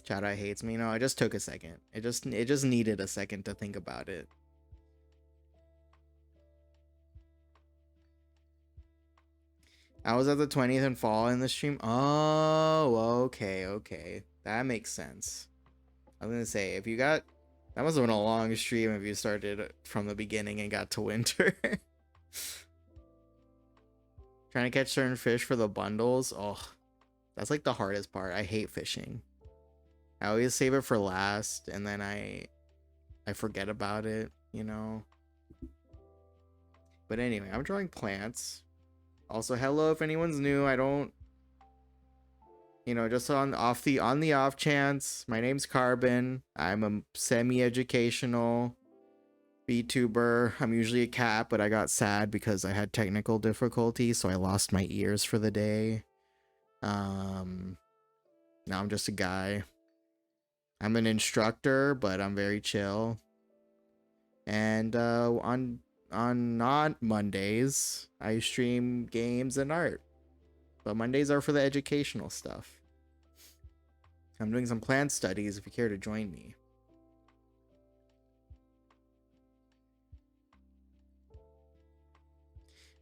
Chada hates me. No, I just took a second. It just needed a second to think about it. I was at the 20th and fall in the stream. Oh, okay, okay. That makes sense. I was gonna say, if you got... That must have been a long stream if you started from the beginning and got to winter. Trying to catch certain fish for the bundles. Oh, that's like the hardest part. I hate fishing. I always save it for last, and then I forget about it, you know? But anyway, I'm drawing plants. Also, hello if anyone's new. I don't... You know, just on the off chance, my name's Carbon. I'm a semi-educational Vtuber. I'm usually a cat, but I got sad because I had technical difficulties, so I lost my ears for the day. Now I'm just a guy. I'm an instructor, but I'm very chill. And on not Mondays, I stream games and art. But Mondays are for the educational stuff. I'm doing some plant studies if you care to join me.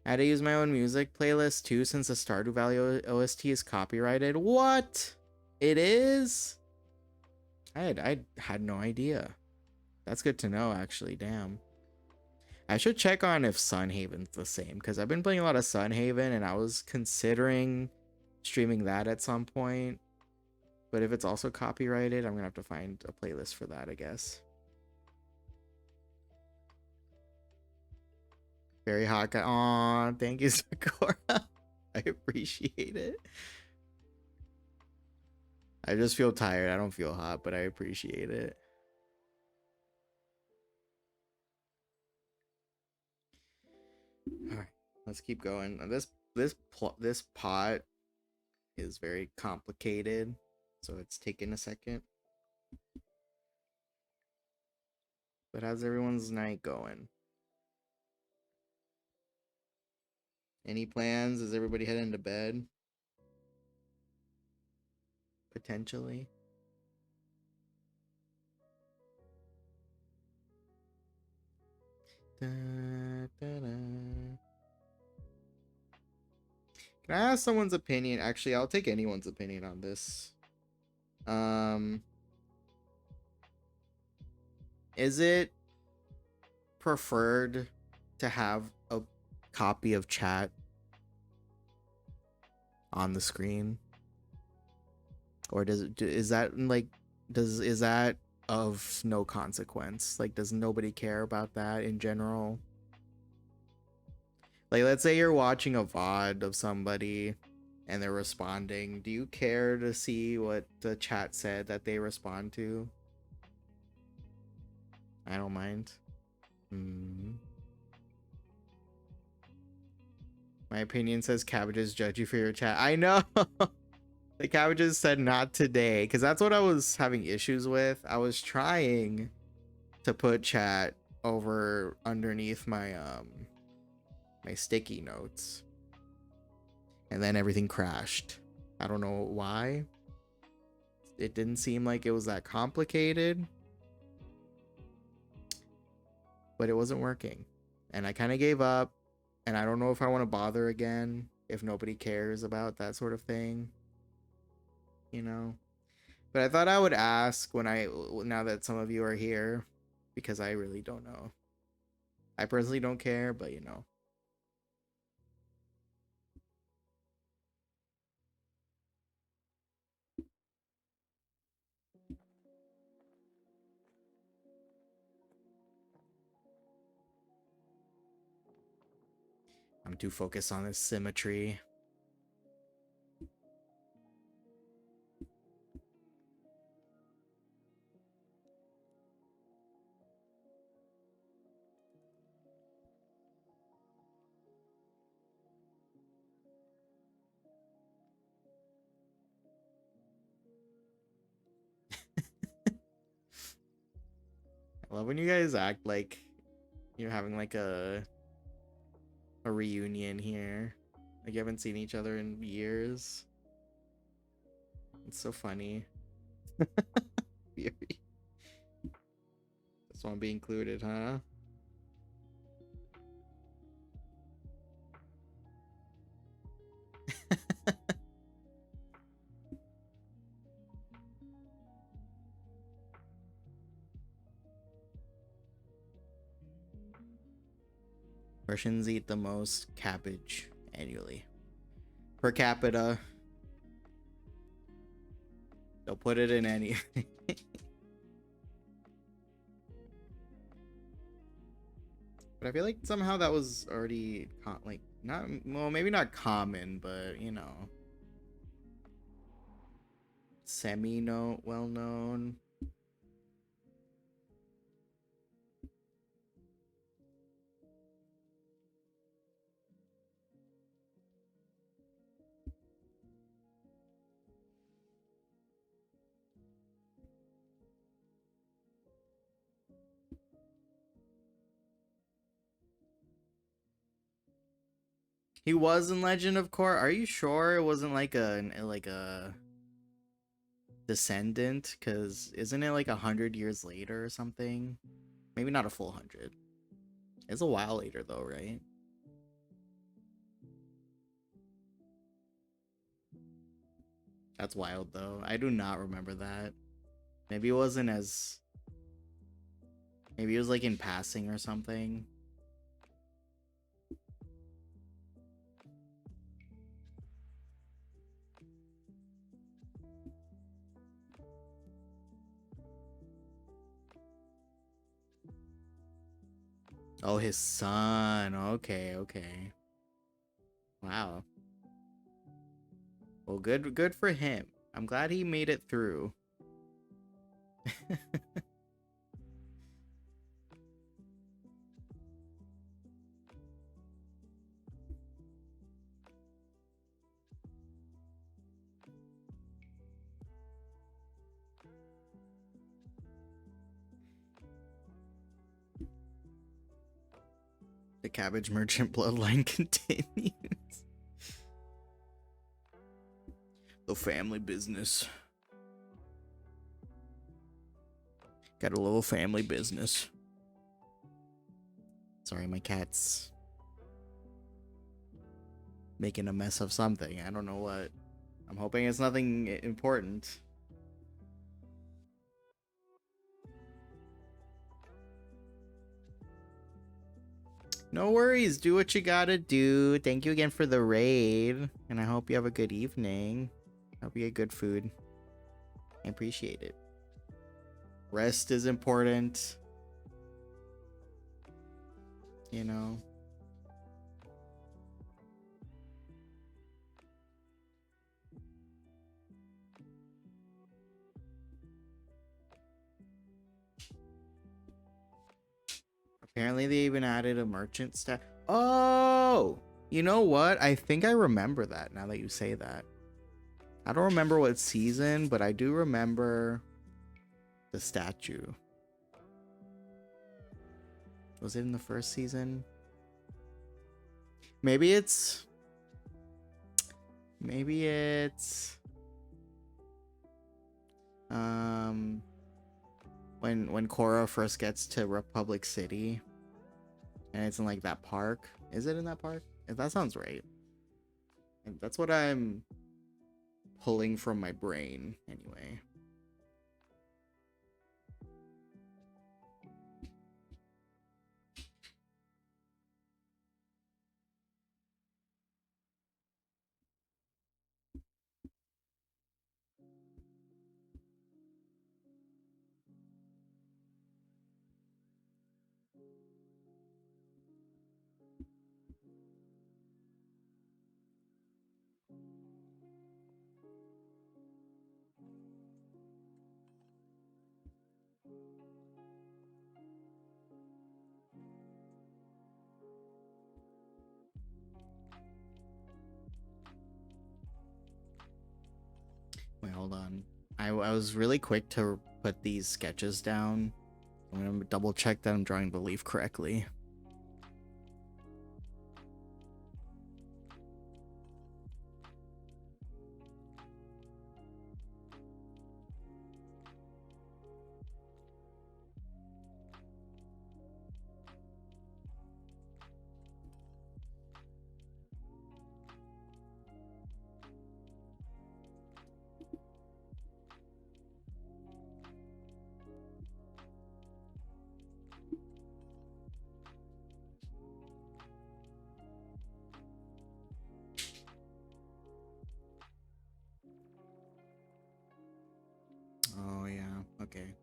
I had to use my own music playlist too since the Stardew Valley OST is copyrighted. What? It is? I had no idea. That's good to know, actually. Damn. I should check on if Sunhaven's the same, because I've been playing a lot of Sunhaven, and I was considering streaming that at some point. But if it's also copyrighted, I'm gonna have to find a playlist for that, I guess. Very hot guy. Aw, thank you, Sakura. I appreciate it. I just feel tired. I don't feel hot, but I appreciate it. All right, let's keep going. This pot is very complicated, so it's taking a second. But how's everyone's night going? Any plans? Is everybody heading to bed? Potentially. Da, da, da. Can I ask someone's opinion? Actually, I'll take anyone's opinion on this. Is it preferred to have a copy of chat on the screen? Or is that of no consequence? Like, does nobody care about that in general? Like, let's say you're watching a VOD of somebody and they're responding. Do you care to see what the chat said that they respond to? I don't mind. My opinion says Cabbages judge you for your chat. I know. The Cabbages said not today, because that's what I was having issues with. I was trying to put chat over underneath my my sticky notes, and then everything crashed. I don't know why. It didn't seem like it was that complicated, but it wasn't working, and I kind of gave up. And I don't know if I want to bother again if nobody cares about that sort of thing, you know. But I thought I would ask now that some of you are here, because I really don't know. I personally don't care, but you know. I'm too focused on this symmetry. I love when you guys act like you're having like a reunion here. Like you haven't seen each other in years. It's so funny. Just want to be included, huh? Russians eat the most cabbage annually. Per capita. They'll put it in anything. But I feel like somehow that was already like not, well, maybe not common, but you know, well known. He was in Legend of Korra. Are you sure it wasn't like a descendant? Cause isn't it like 100 years later or something? Maybe not a full 100. It's a while later though, right? That's wild though. I do not remember that. Maybe it wasn't as. Maybe it was like in passing or something. Oh, his son. Okay, okay. Wow. Well, good for him. I'm glad he made it through. The Cabbage Merchant bloodline continues. The family business. Got a little family business. Sorry, my cat's making a mess of something. I don't know what. I'm hoping it's nothing important. No worries. Do what you gotta do. Thank you again for the raid. And I hope you have a good evening. Hope you get good food. I appreciate it. Rest is important. You know. Apparently they even added a merchant stat. Oh, you know what? I think I remember that now that you say that. I don't remember what season, but I do remember the statue. Was it in the first season? Maybe it's when Korra first gets to Republic City and it's in like that park. Is it in that park? If that sounds right. And that's what I'm pulling from my brain anyway. Wait, hold on. I was really quick to put these sketches down. I'm gonna double check that I'm drawing the leaf correctly. Oh yeah, okay.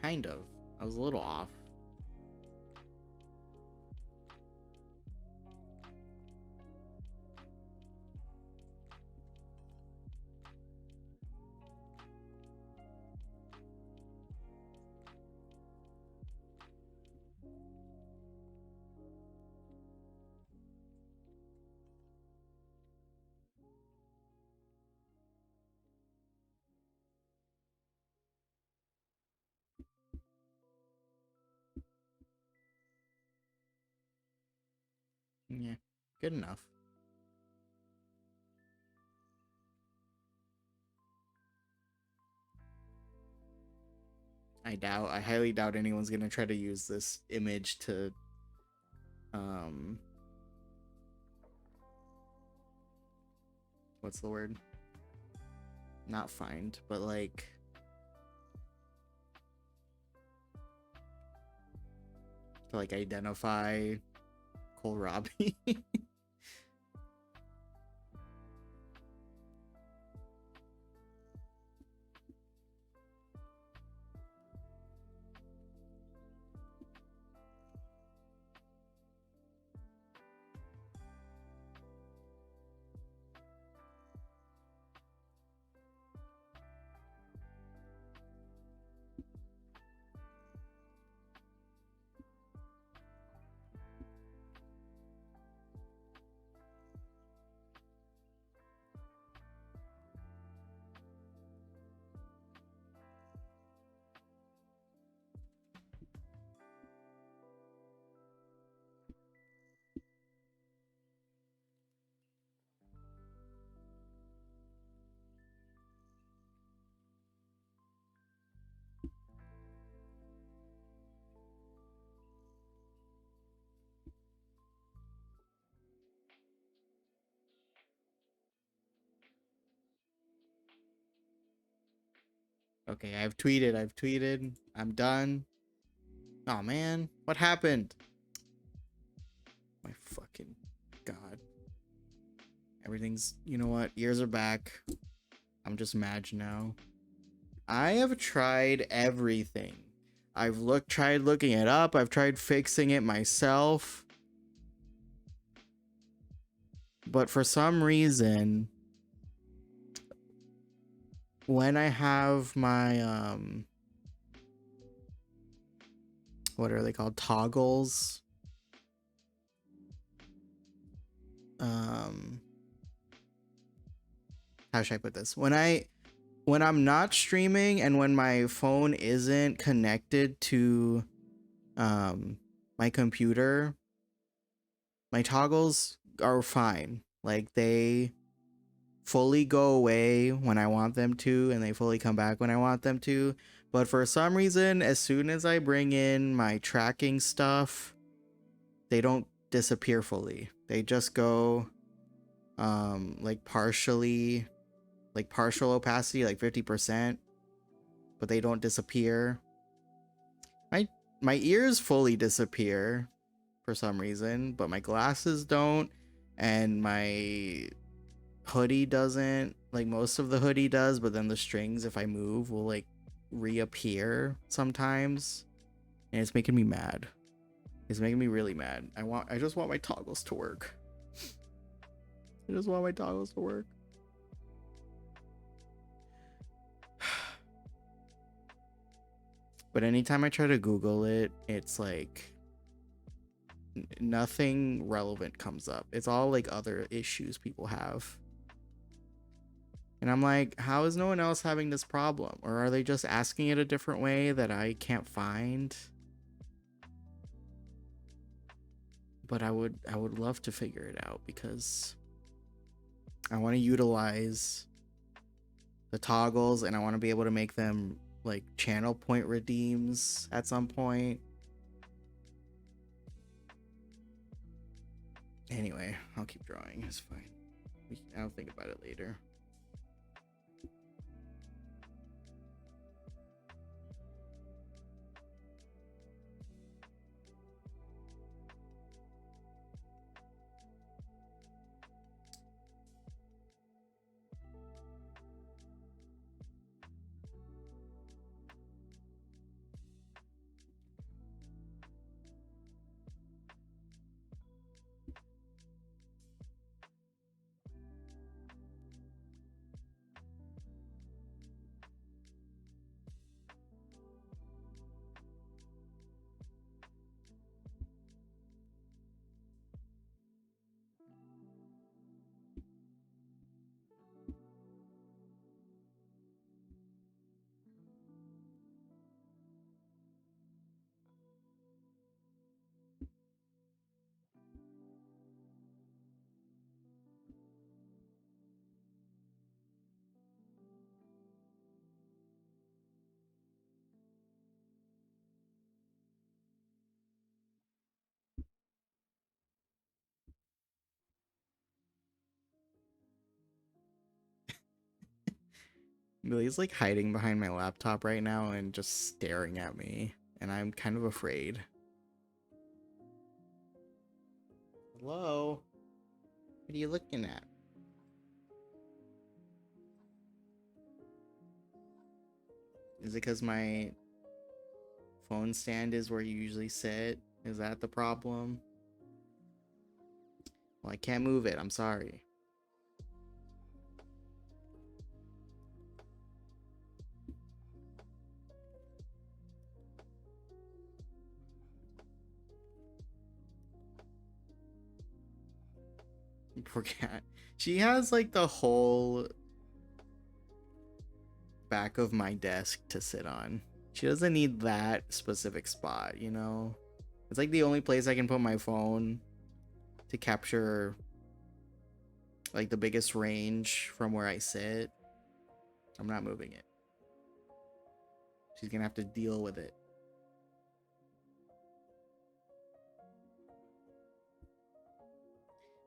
Kind of. I was a little off. Yeah, good enough. I highly doubt anyone's gonna try to use this image to what's the word? Not find, but like to like identify kohlrabi. Okay, I've tweeted. I'm done. Oh man, what happened? My fucking god. Everything's, you know what? Ears are back. I'm just mad now. I have tried everything. I've tried looking it up. I've tried fixing it myself. But for some reason, when I have my what are they called? Toggles. How should I put this? When I'm not streaming and when my phone isn't connected to my computer, my toggles are fine. Like, they fully go away when I want them to, and they fully come back when I want them to. But for some reason, as soon as I bring in my tracking stuff, they don't disappear fully. They just go like partial opacity, like 50%, but they don't disappear. My ears fully disappear for some reason, but my glasses don't, and my hoodie doesn't. Like, most of the hoodie does, but then the strings, if I move, will like reappear sometimes, and it's making me mad. It's making me really mad. I just want my toggles to work. I just want my toggles to work. But anytime I try to Google it, it's like nothing relevant comes up. It's all like other issues people have. And I'm like, how is no one else having this problem? Or are they just asking it a different way that I can't find? But I would love to figure it out, because I want to utilize the toggles, and I want to be able to make them like channel point redeems at some point. Anyway, I'll keep drawing. It's fine. I'll think about it later. Millie's like hiding behind my laptop right now and just staring at me, and I'm kind of afraid. Hello? What are you looking at? Is it because my phone stand is where you usually sit? Is that the problem? Well, I can't move it. I'm sorry. Poor cat. She has like the whole back of my desk to sit on. She doesn't need that specific spot, you know? It's like the only place I can put my phone to capture like the biggest range from where I sit. I'm not moving it. She's gonna have to deal with it.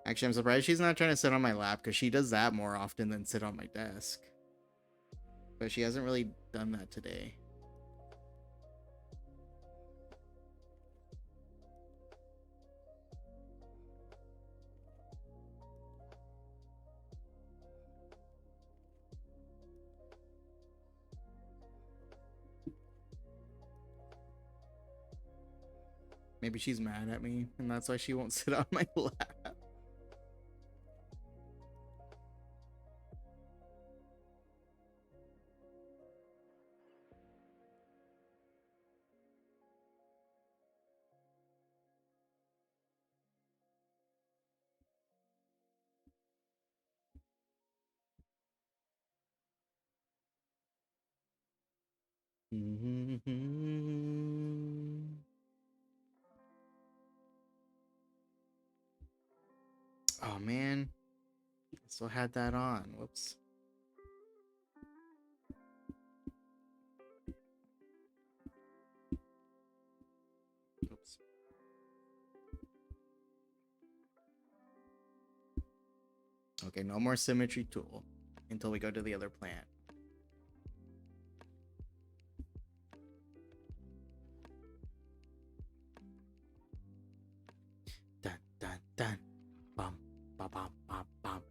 Actually, I'm surprised she's not trying to sit on my lap, because she does that more often than sit on my desk. But she hasn't really done that today. Maybe she's mad at me, and that's why she won't sit on my lap. Oh man, I still had that on. Whoops. Oops. Okay, no more symmetry tool until we go to the other plant. Dun dun dun. Bum bum bum bum bum.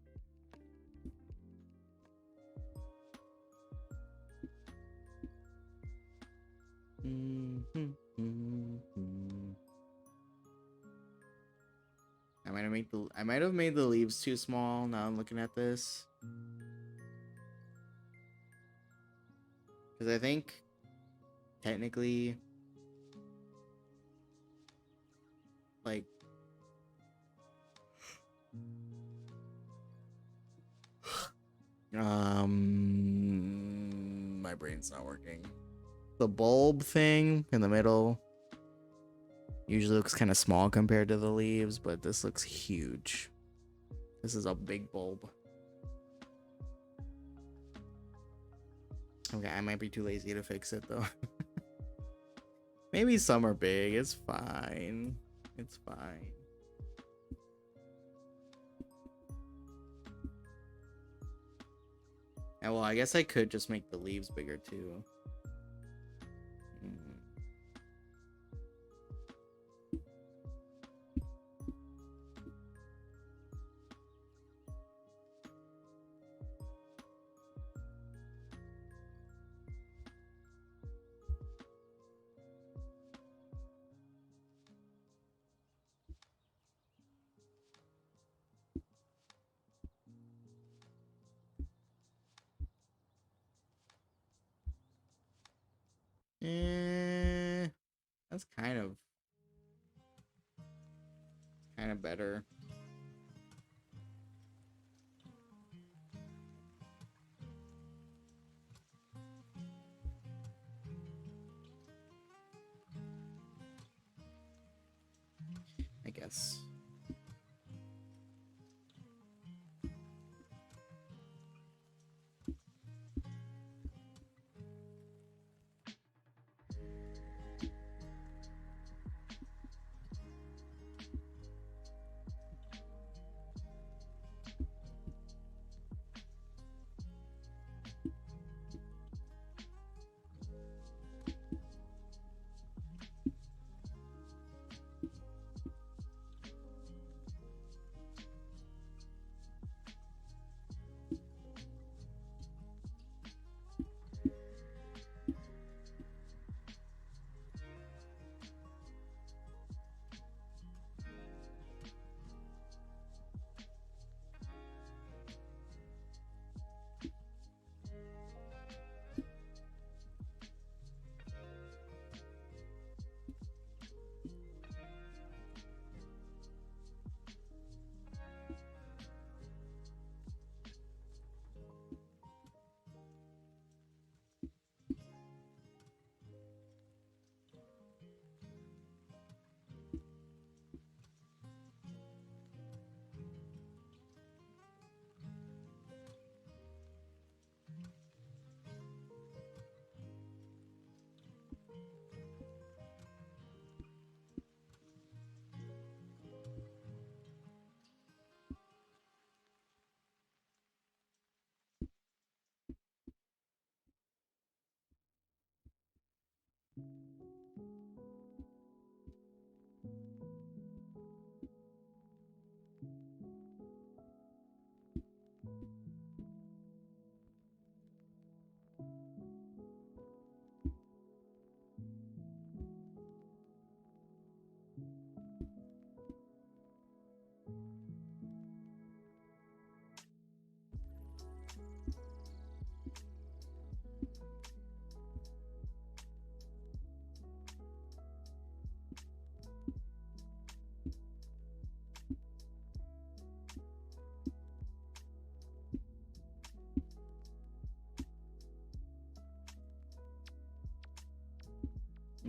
I might have made the leaves too small. Now I'm looking at this, because I think technically, like, my brain's not working. The bulb thing in the middle usually looks kind of small compared to the leaves, but this looks huge. This is a big bulb. Okay, I might be too lazy to fix it though. Maybe some are big. It's fine. It's fine. And well, I guess I could just make the leaves bigger too. That's kind of better. I guess.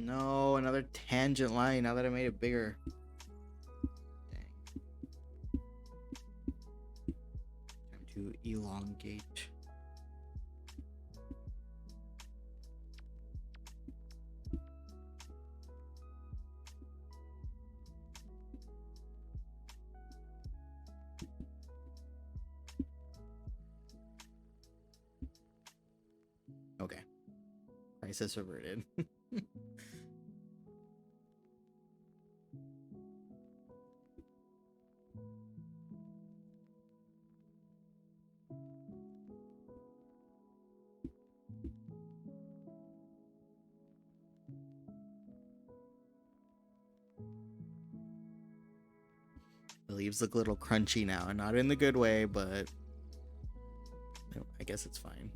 No, another tangent line now that I made it bigger. Dang. Time to elongate. Okay. Crisis averted. The leaves look a little crunchy now, not in the good way, but I guess it's fine.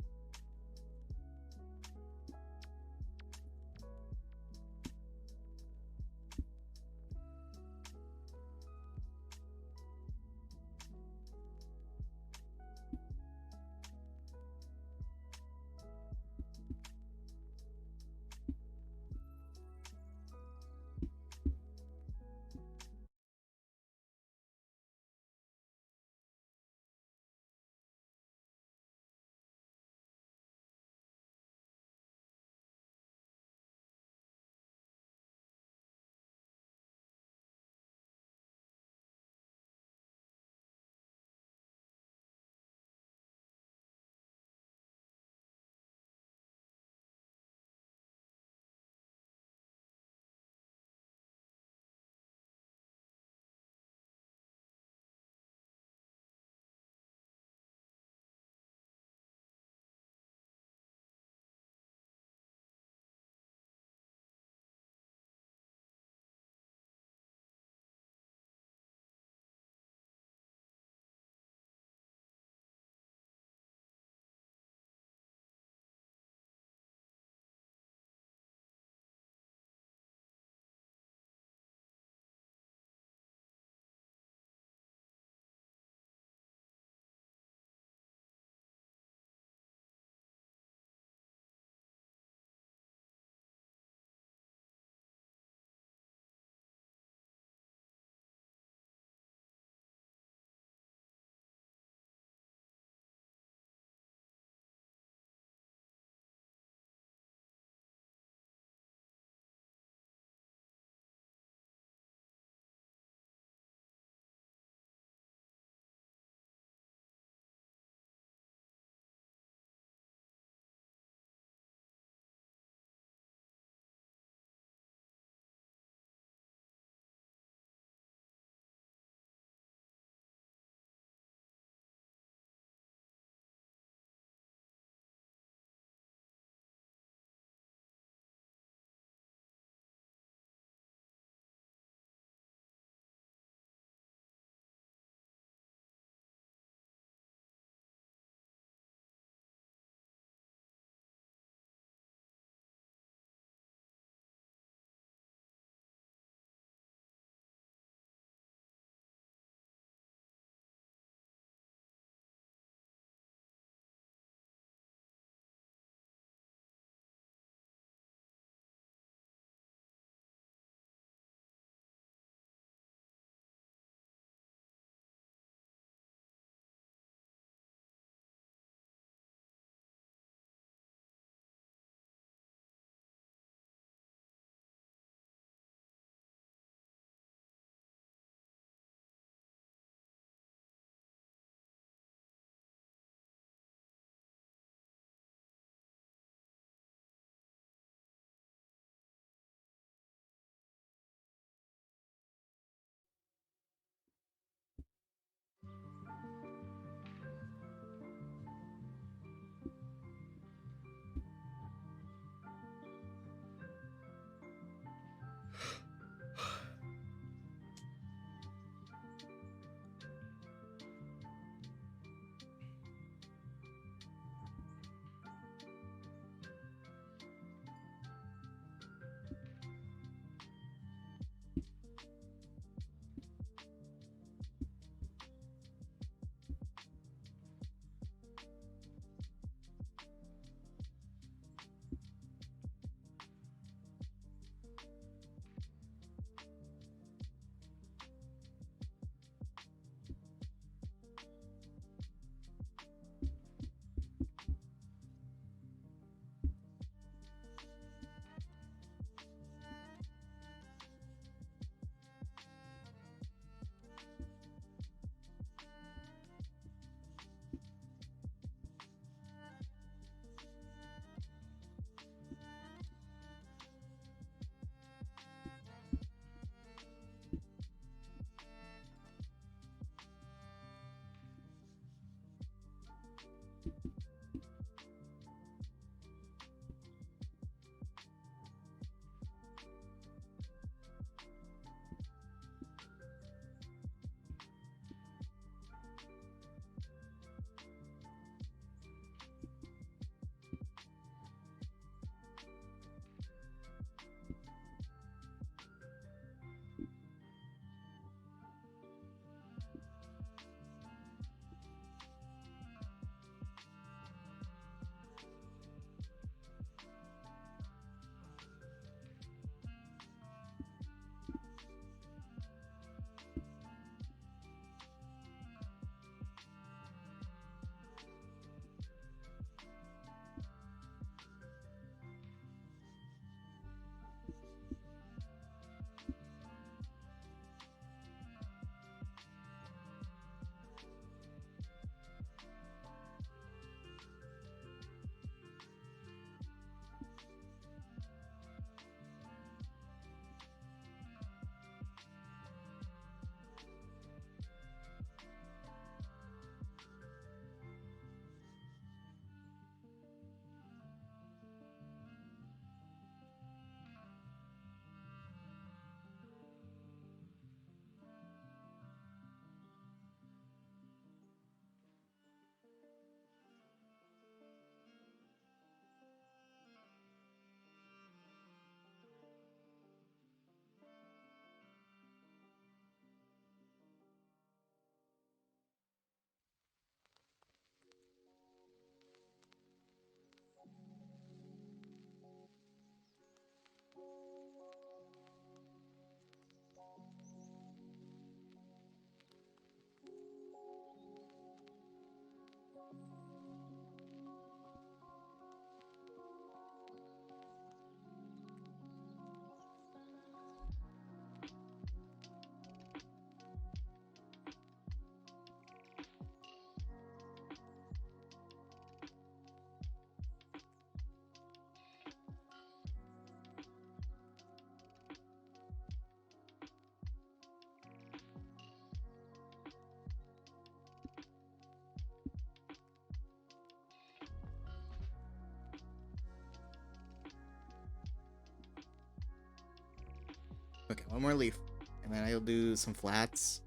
one more leaf, and then I'll do some flats,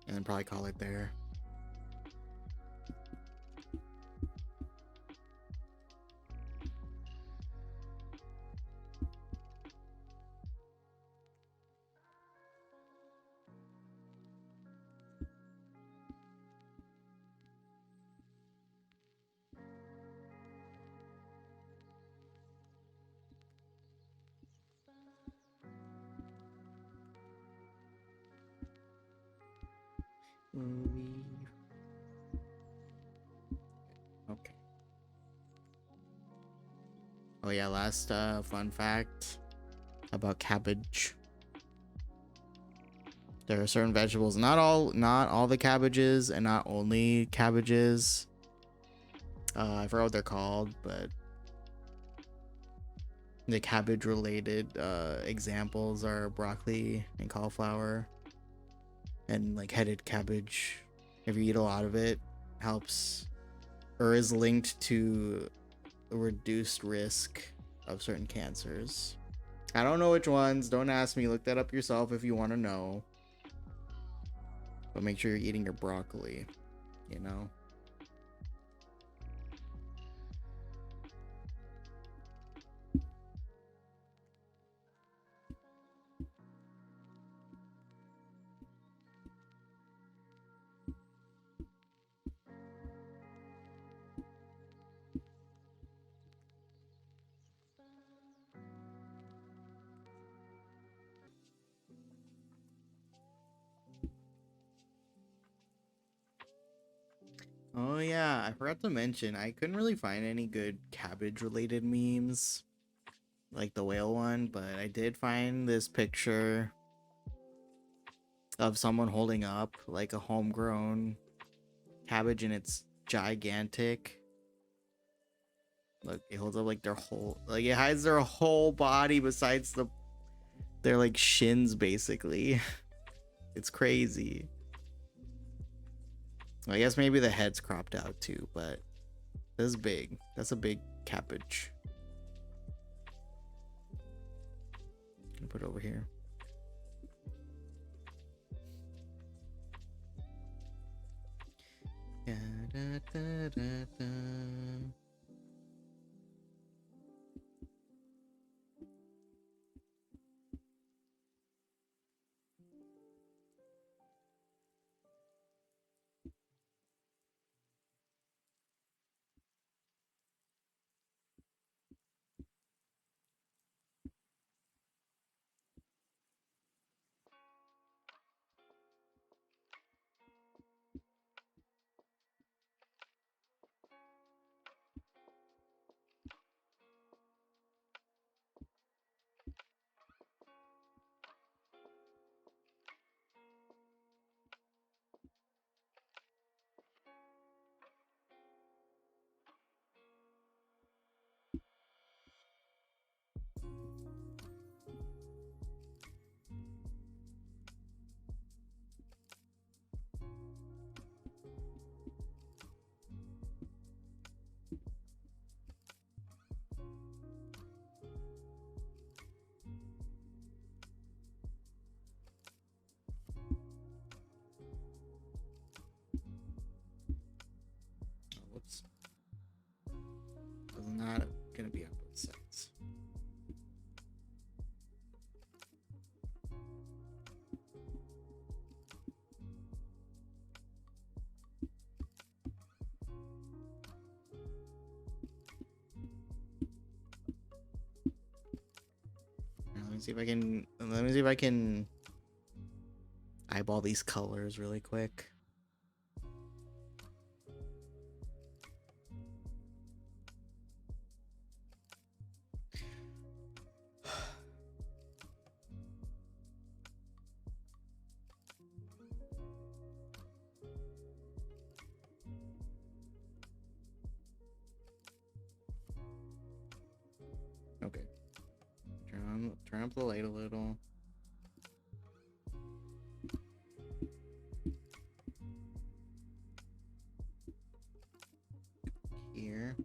and then probably call it there. Okay. Oh yeah, last fun fact about cabbage. There are certain vegetables, not all the cabbages, and not only cabbages. I forgot what they're called, but the cabbage related examples are broccoli and cauliflower, and like headed cabbage. If you eat a lot of it, helps or is linked to a reduced risk of certain cancers. I don't know which ones. Don't ask me. Look that up yourself if you want to know. But make sure you're eating your broccoli, you know? Oh yeah, I forgot to mention, I couldn't really find any good cabbage related memes like the whale one, but I did find this picture of someone holding up like a homegrown cabbage, and it's gigantic. Look, it holds up like their whole, like it hides their whole body besides their like shins basically. It's crazy. I guess maybe the head's cropped out too, but this is big. That's a big cabbage. Gonna put it over here. Da, da, da, da, da. Whoops. Was not gonna be on both sides. Now, let me see if I can eyeball these colors really quick. Okay. Turn up the light a little. Here.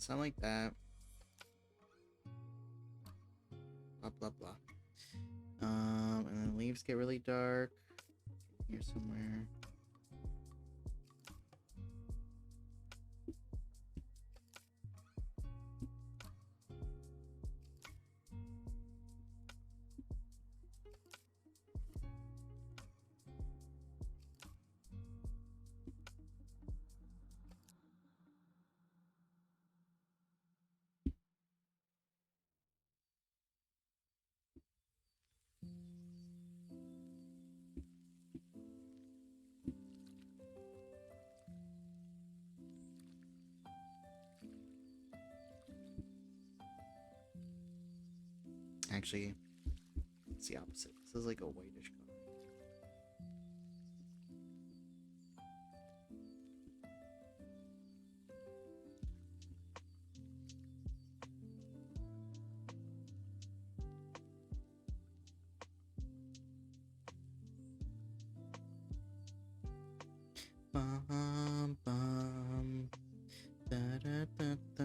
Something like that. Blah blah blah. And then leaves get really dark. Here somewhere. Actually, it's the opposite. This is like a whitish color. Bum, bum, da, da, da, da.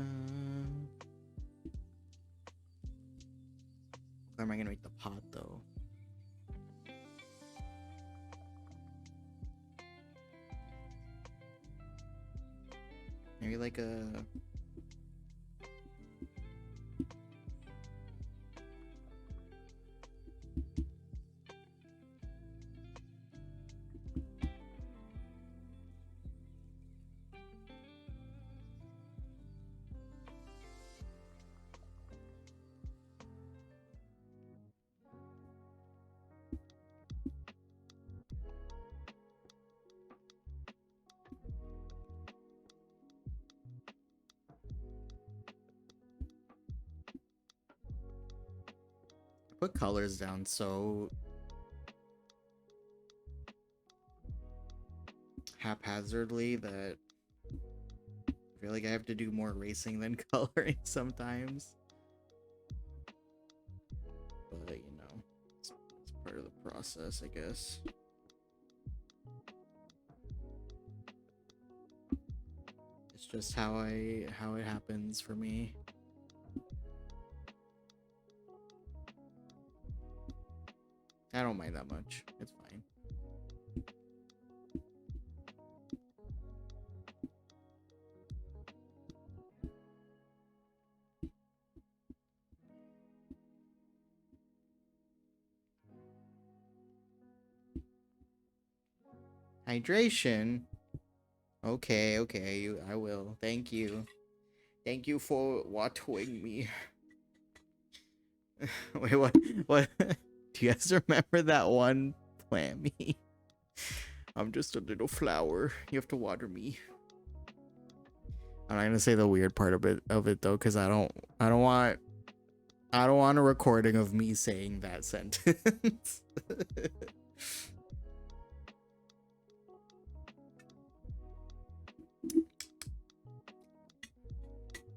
Where am I gonna make the pot though? Maybe like a... put colors down so haphazardly that I feel like I have to do more erasing than coloring sometimes. But you know, it's part of the process, I guess. It's just how it happens for me. I don't mind that much. It's fine. Hydration. Okay, I will. Thank you. Thank you for watering me. Wait, what? What? Do you guys remember that one plant me? I'm just a little flower. You have to water me. I'm not gonna say the weird part of it though, because I don't want a recording of me saying that sentence.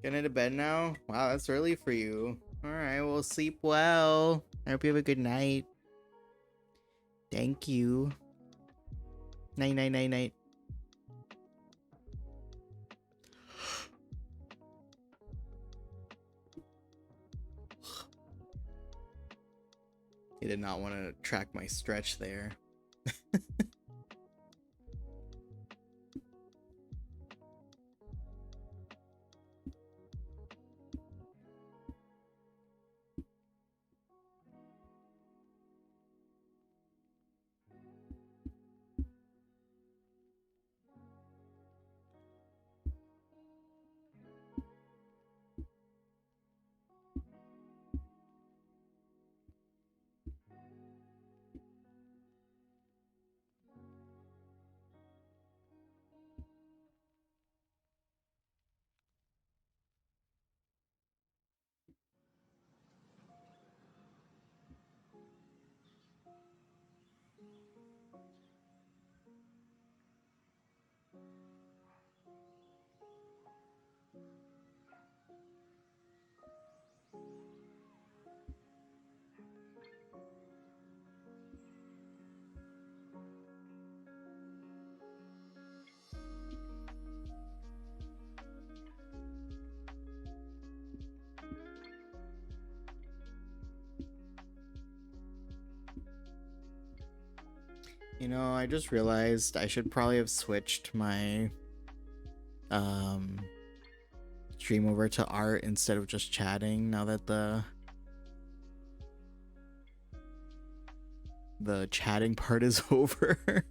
Getting to bed now? Wow, that's early for you. Alright, well, sleep well. I hope you have a good night. Thank you. Night, night, night, night. He did not want to track my stretch there. You know, I just realized I should probably have switched my um stream over to art instead of just chatting now that the chatting part is over.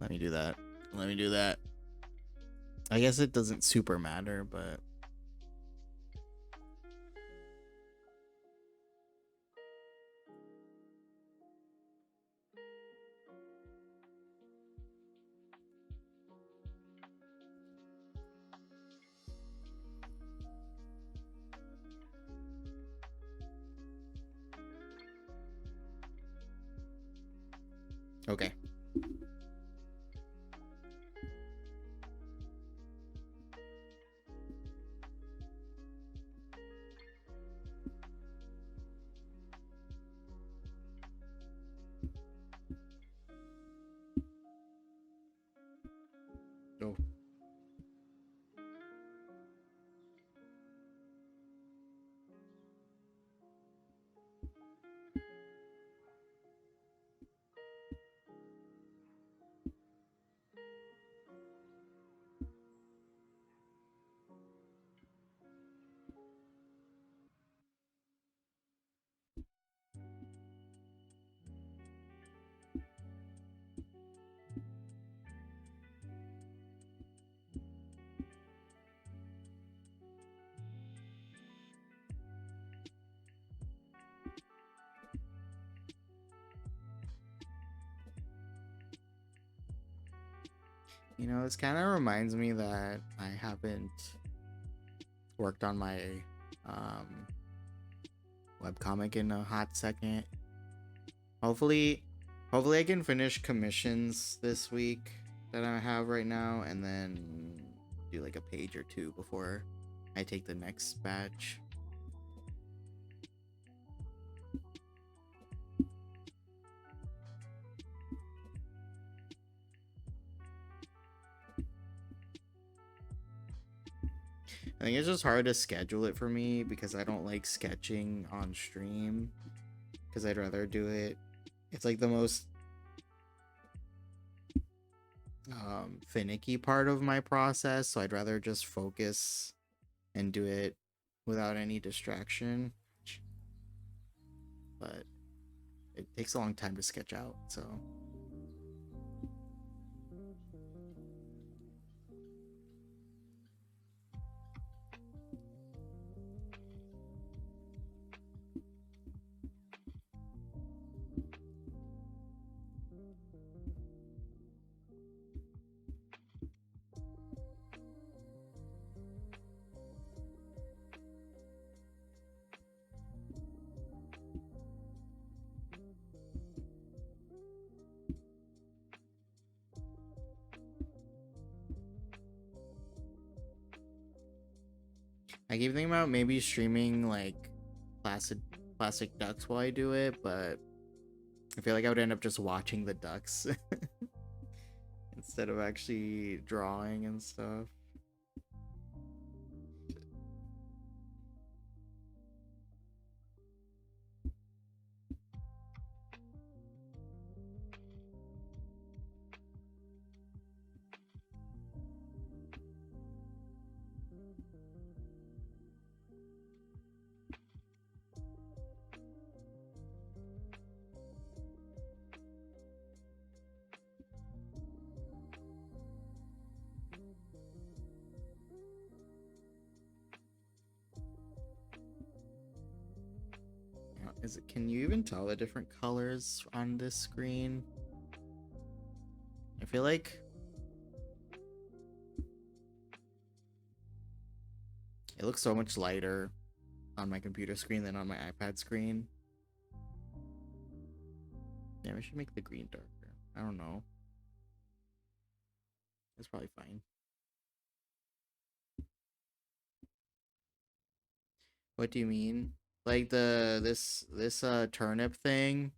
Let me do that. Let me do that. I guess it doesn't super matter, but okay. Oh. You know, this kind of reminds me that I haven't worked on my um webcomic in a hot second. Hopefully I can finish commissions this week that I have right now and then do like a page or two before I take the next batch. I think it's just hard to schedule it for me because I don't like sketching on stream because I'd rather do it. It's like the most finicky part of my process, so I'd rather just focus and do it without any distraction. But it takes a long time to sketch out, so I keep thinking about maybe streaming like plastic ducks while I do it, but I feel like I would end up just watching the ducks instead of actually drawing and stuff. Is it? Can you even tell the different colors on this screen? I feel like it looks so much lighter on my computer screen than on my iPad screen. Yeah, we should make the green darker. I don't know. It's probably fine. What do you mean? Like this turnip thing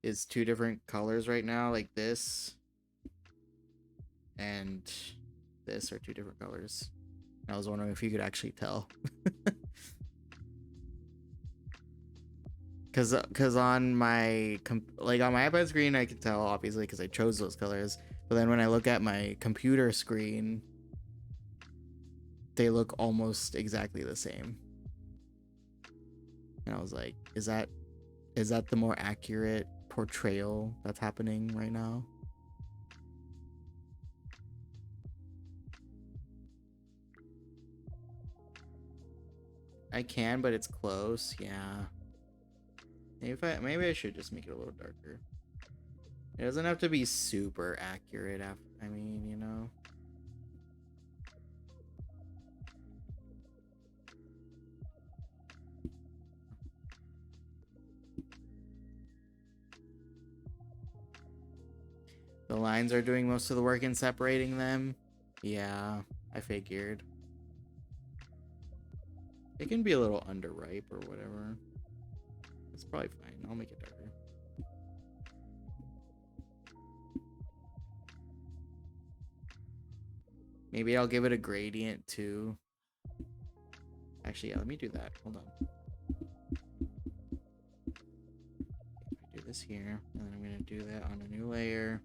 is two different colors right now, like this and this are two different colors. I was wondering if you could actually tell. Cause on my like on my iPad screen I can tell obviously because I chose those colors, but then when I look at my computer screen, they look almost exactly the same. And I was like, is that the more accurate portrayal that's happening right now? I can, but it's close. Yeah. Maybe I should just make it a little darker. It doesn't have to be super accurate. I mean, you know. The lines are doing most of the work in separating them. Yeah, I figured. It can be a little underripe or whatever. It's probably fine. I'll make it darker. Maybe I'll give it a gradient too. Actually, yeah, let me do that. Hold on. I do this here, and then I'm gonna do that on a new layer.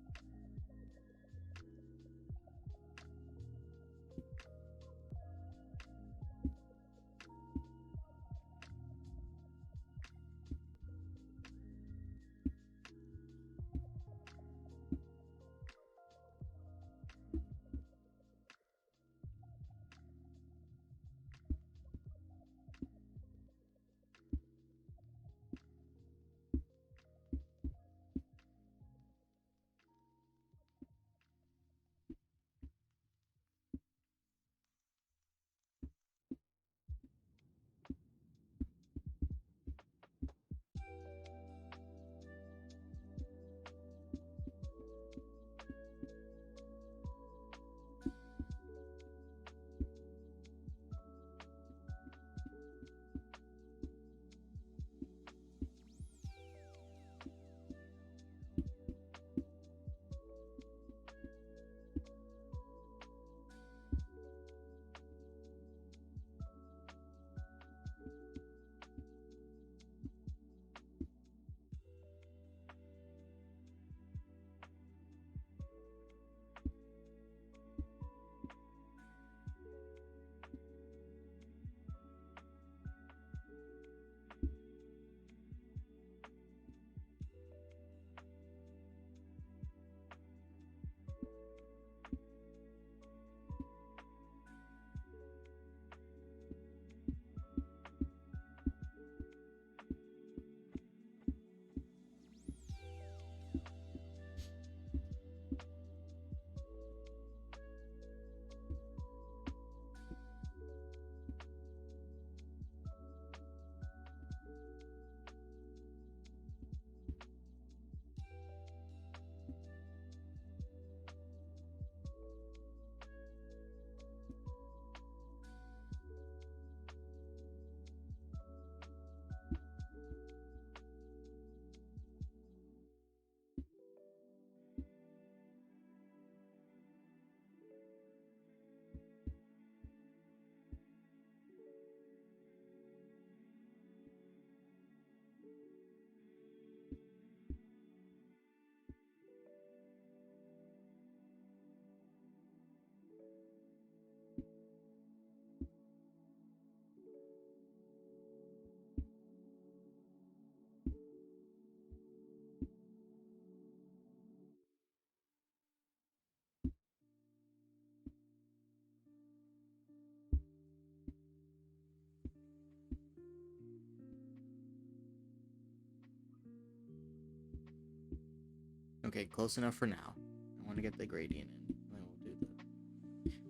Okay, close enough for now. I want to get the gradient in. Then we'll do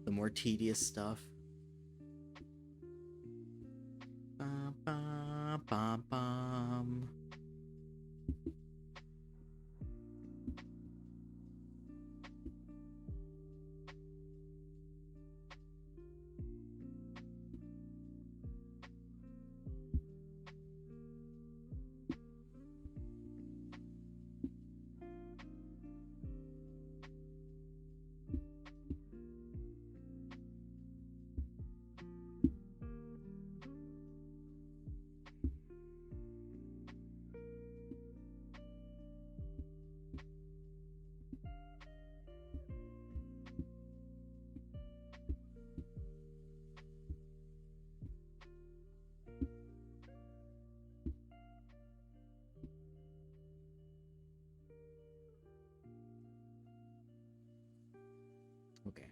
the more tedious stuff. Bum, bum, bum, bum. Okay.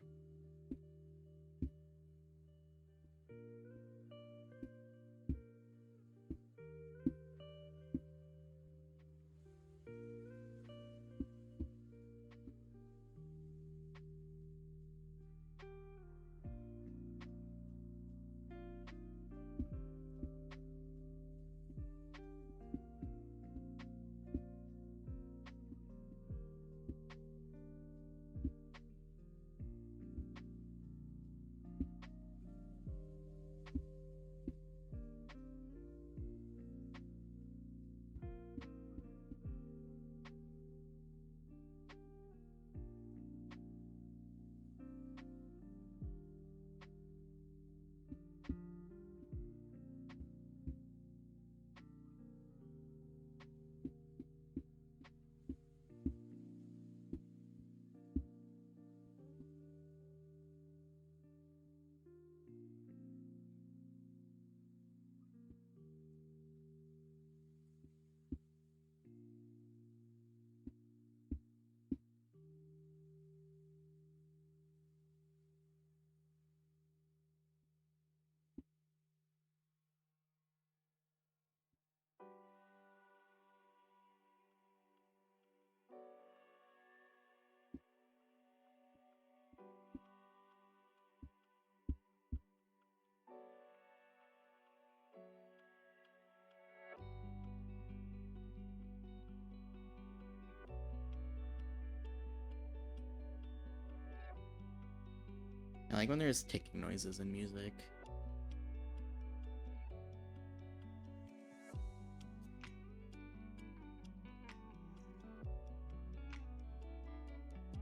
I like when there's ticking noises in music.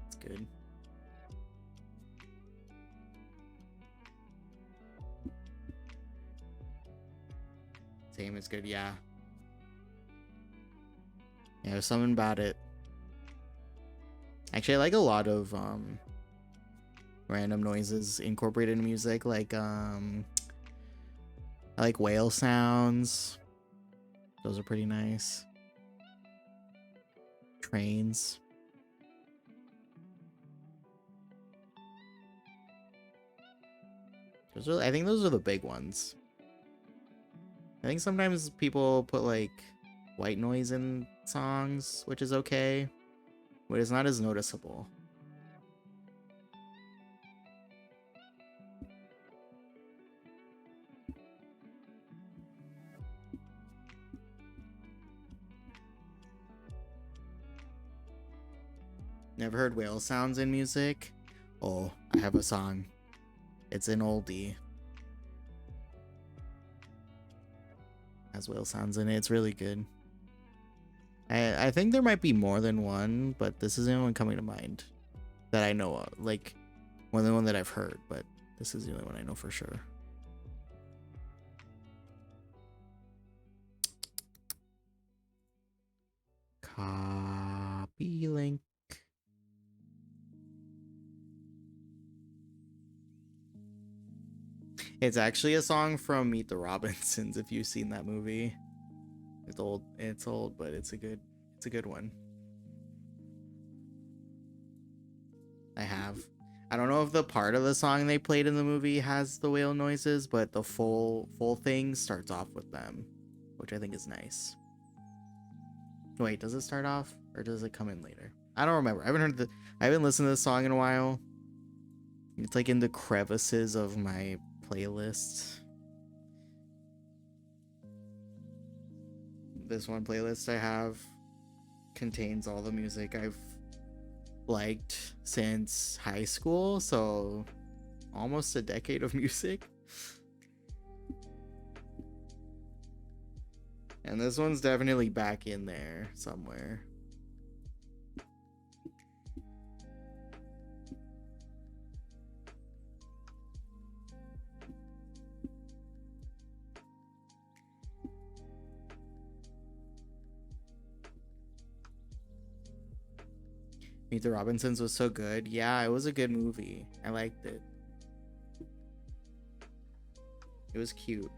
It's good. Same is good, yeah. Yeah, there's something about it. Actually, I like a lot of random noises incorporated in music, like I like whale sounds. Those are pretty nice. Trains. I think those are the big ones. I think sometimes people put like white noise in songs, which is okay, but it's not as noticeable. Never heard whale sounds in music? Oh, I have a song. It's an oldie. Has whale sounds in it. It's really good. I think there might be more than one, but this is the only one coming to mind that I know of. Like, one of the one that I've heard, but this is the only one I know for sure. Copy link. It's actually a song from Meet the Robinsons, if you've seen that movie. It's old, but it's a good one. I have. I don't know if the part of the song they played in the movie has the whale noises, but the full thing starts off with them, which I think is nice. Wait, does it start off or does it come in later? I don't remember. I haven't listened to this song in a while. It's like in the crevices of my playlist. This one playlist I have contains all the music I've liked since high school, so almost a decade of music. And this one's definitely back in there somewhere. Meet the Robinsons was so good. Yeah, it was a good movie. I liked it. It was cute.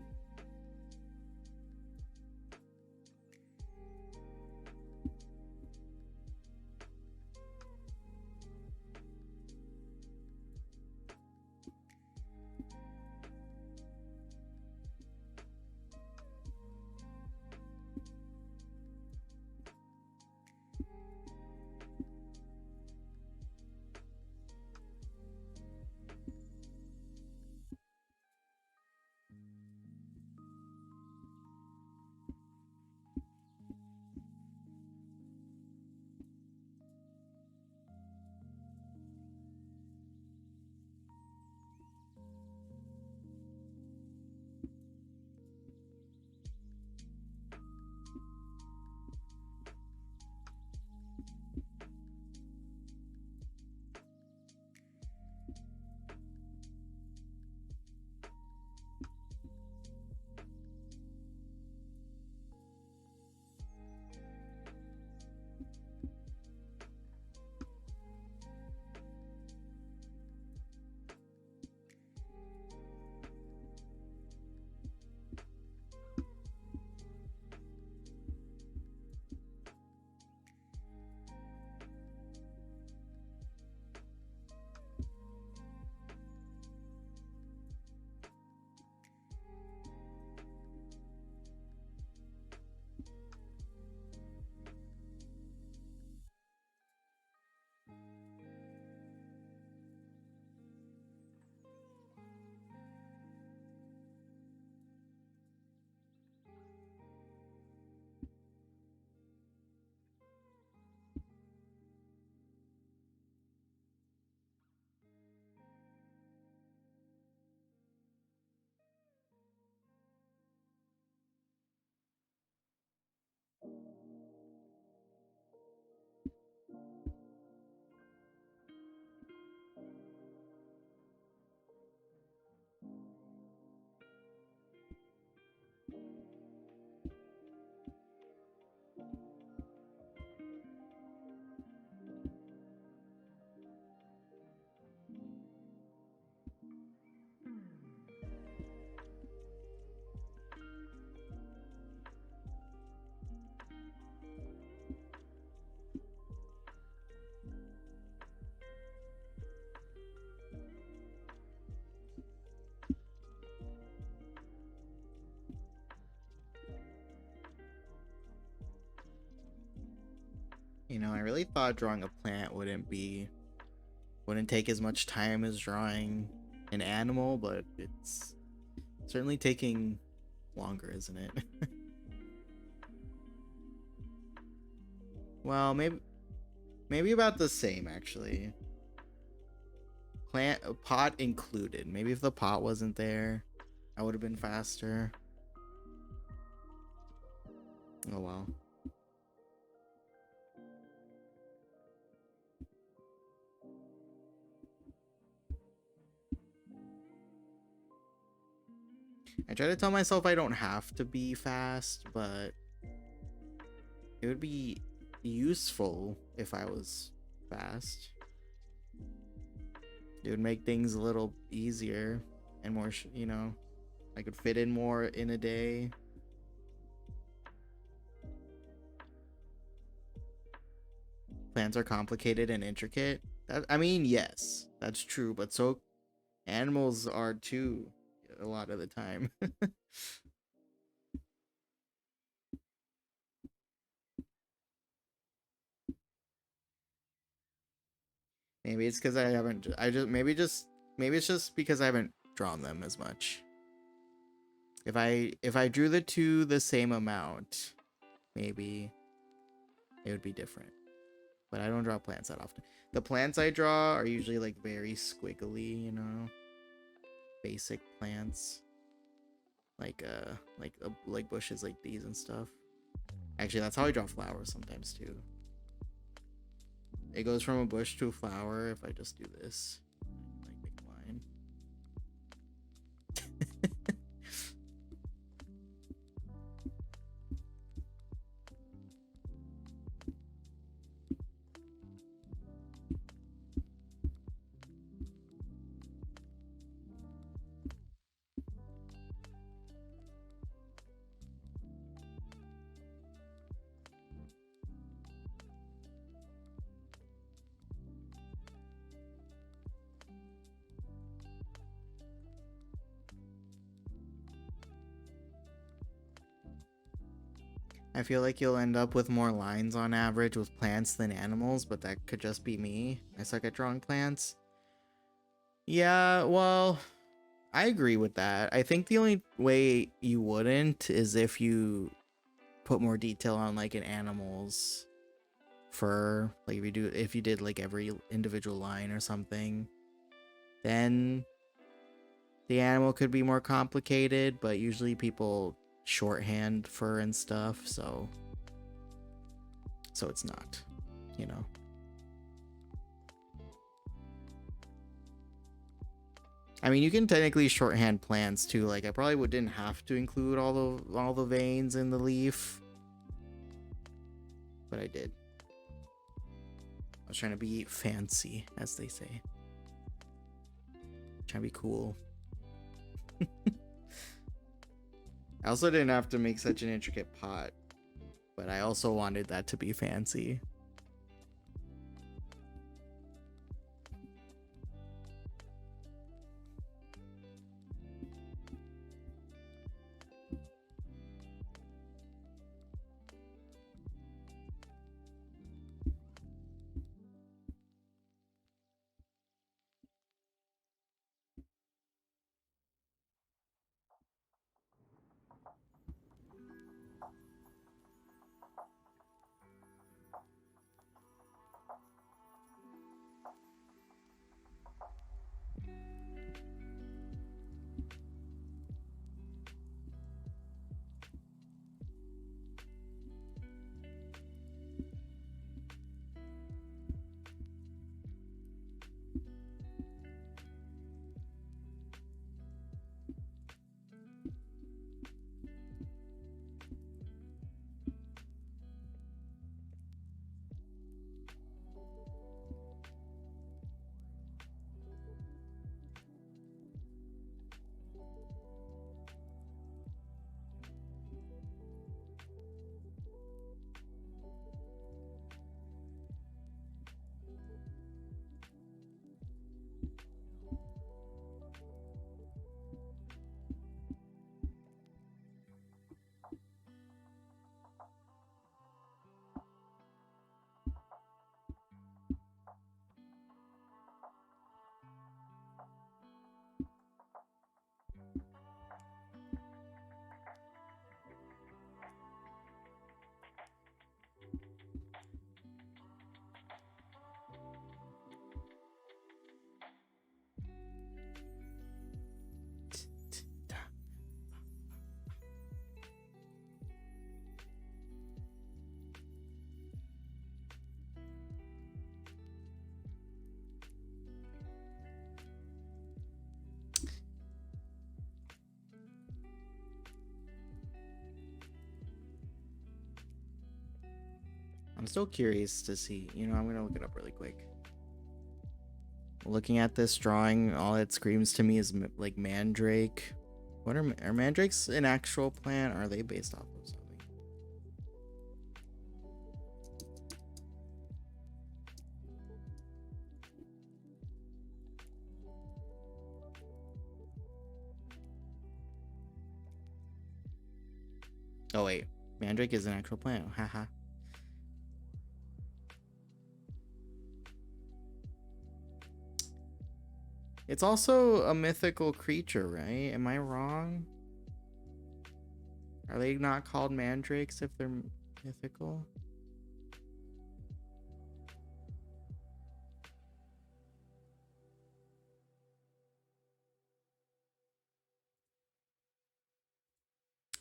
I really thought drawing a plant wouldn't take as much time as drawing an animal, but it's certainly taking longer, isn't it? Well, maybe about the same actually. Plant pot included. Maybe if the pot wasn't there, I would have been faster. Oh well. I try to tell myself I don't have to be fast, but it would be useful if I was fast. It would make things a little easier and more, I could fit in more in a day. Plants are complicated and intricate. I mean, yes, that's true, but so animals are too a lot of the time. Maybe it's because I haven't. Maybe it's just because I haven't drawn them as much. If I drew the two the same amount, maybe it would be different. But I don't draw plants that often. The plants I draw are usually like very squiggly, basic plants, like bushes like these and stuff. Actually, that's how I draw flowers sometimes too. It goes from a bush to a flower if I just do this, like make a line. I feel like you'll end up with more lines on average with plants than animals, but that could just be me. I suck at drawing plants. Yeah, well, I agree with that. I think the only way you wouldn't is if you put more detail on like an animal's fur. Like if you did like every individual line or something, then the animal could be more complicated, but usually people shorthand fur and stuff, so it's not, you know. I mean, you can technically shorthand plants too. Like I probably didn't have to include all the veins in the leaf, but I did. I was trying to be fancy, as they say. Trying to be cool. I also didn't have to make such an intricate pot, but I also wanted that to be fancy. I'm still curious to see. You know, I'm gonna look it up really quick. Looking at this drawing, all it screams to me is like mandrake. What are mandrakes an actual plant? Or are they based off of something? Oh wait, mandrake is an actual plant. Haha. It's also a mythical creature, right? Am I wrong? Are they not called mandrakes if they're mythical?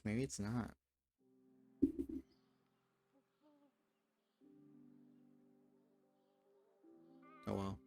Maybe it's not. Oh well.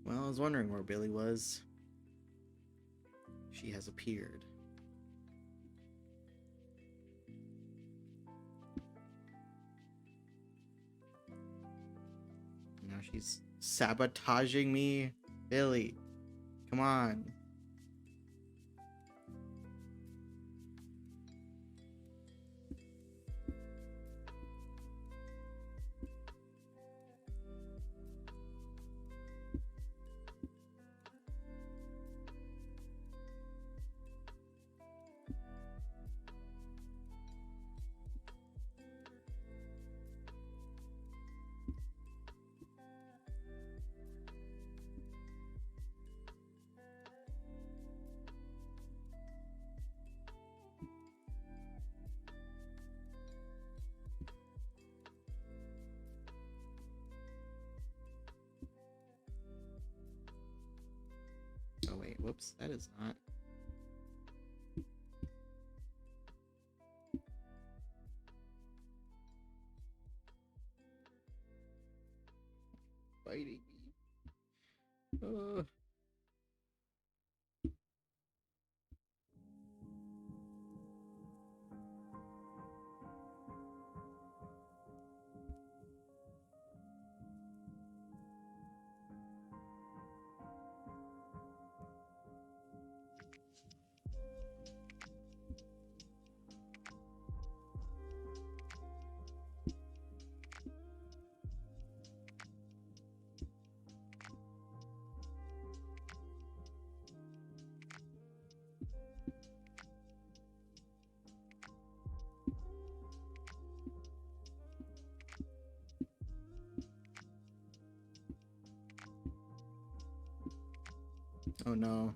Well, I was wondering where Billy was. She has appeared. Now she's sabotaging me. Billy, come on. Oh wait, whoops, that is not. Fighting me. Oh no.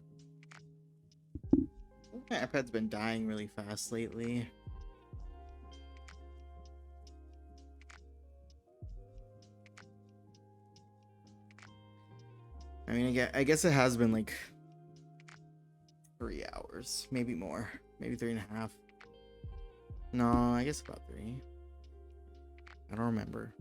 My iPad's been dying really fast lately. I mean, I guess it has been like 3 hours, maybe more, maybe 3.5. No, I guess about 3. I don't remember.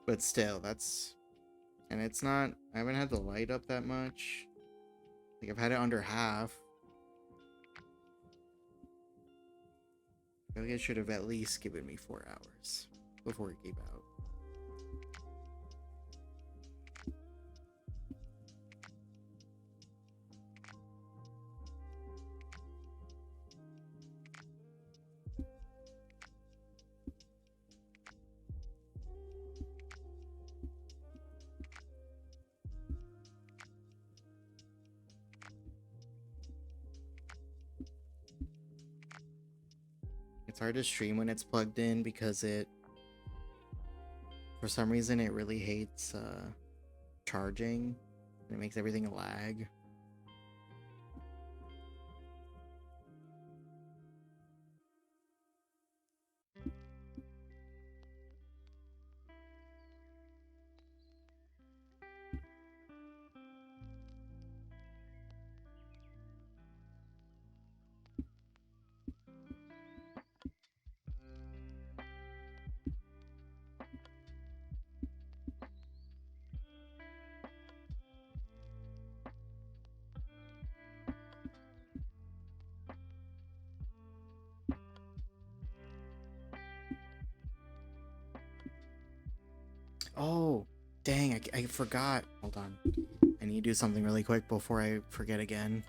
But still, that's... And it's not... I haven't had the light up that much. Like, I've had it under half. I think it should have at least given me 4 hours before it gave out. It's hard to stream when it's plugged in because it, for some reason, it really hates charging. It makes everything lag. Oh, dang, I forgot. Hold on. I need to do something really quick before I forget again.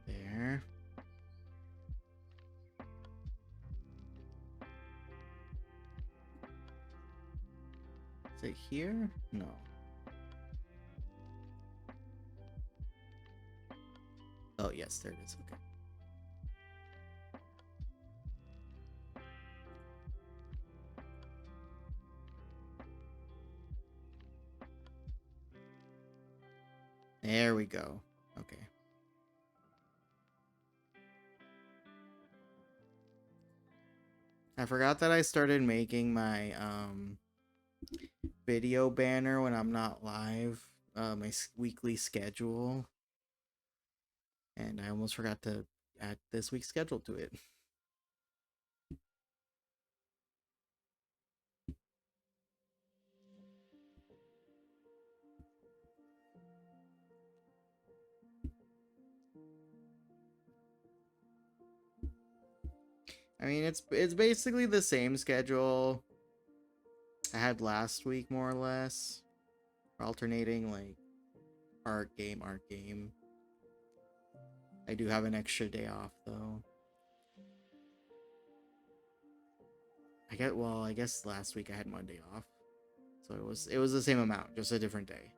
There. Is it here? No. Oh, yes, there it is. Okay. There we go. Okay. I forgot that I started making my video banner when I'm not live, my weekly schedule, and I almost forgot to add this week's schedule to it. I mean, it's basically the same schedule I had last week, more or less. Alternating like art game, art game. I do have an extra day off though. I guess last week I had Monday off. So it was the same amount, just a different day.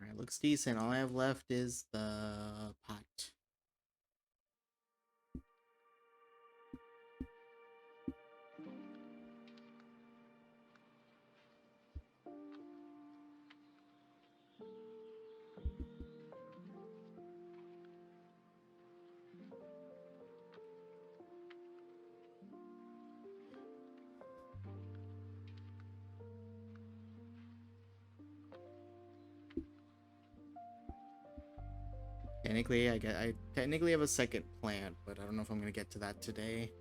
Alright, looks decent. All I have left is the pot. Technically, I technically have a second plant, but I don't know if I'm gonna get to that today.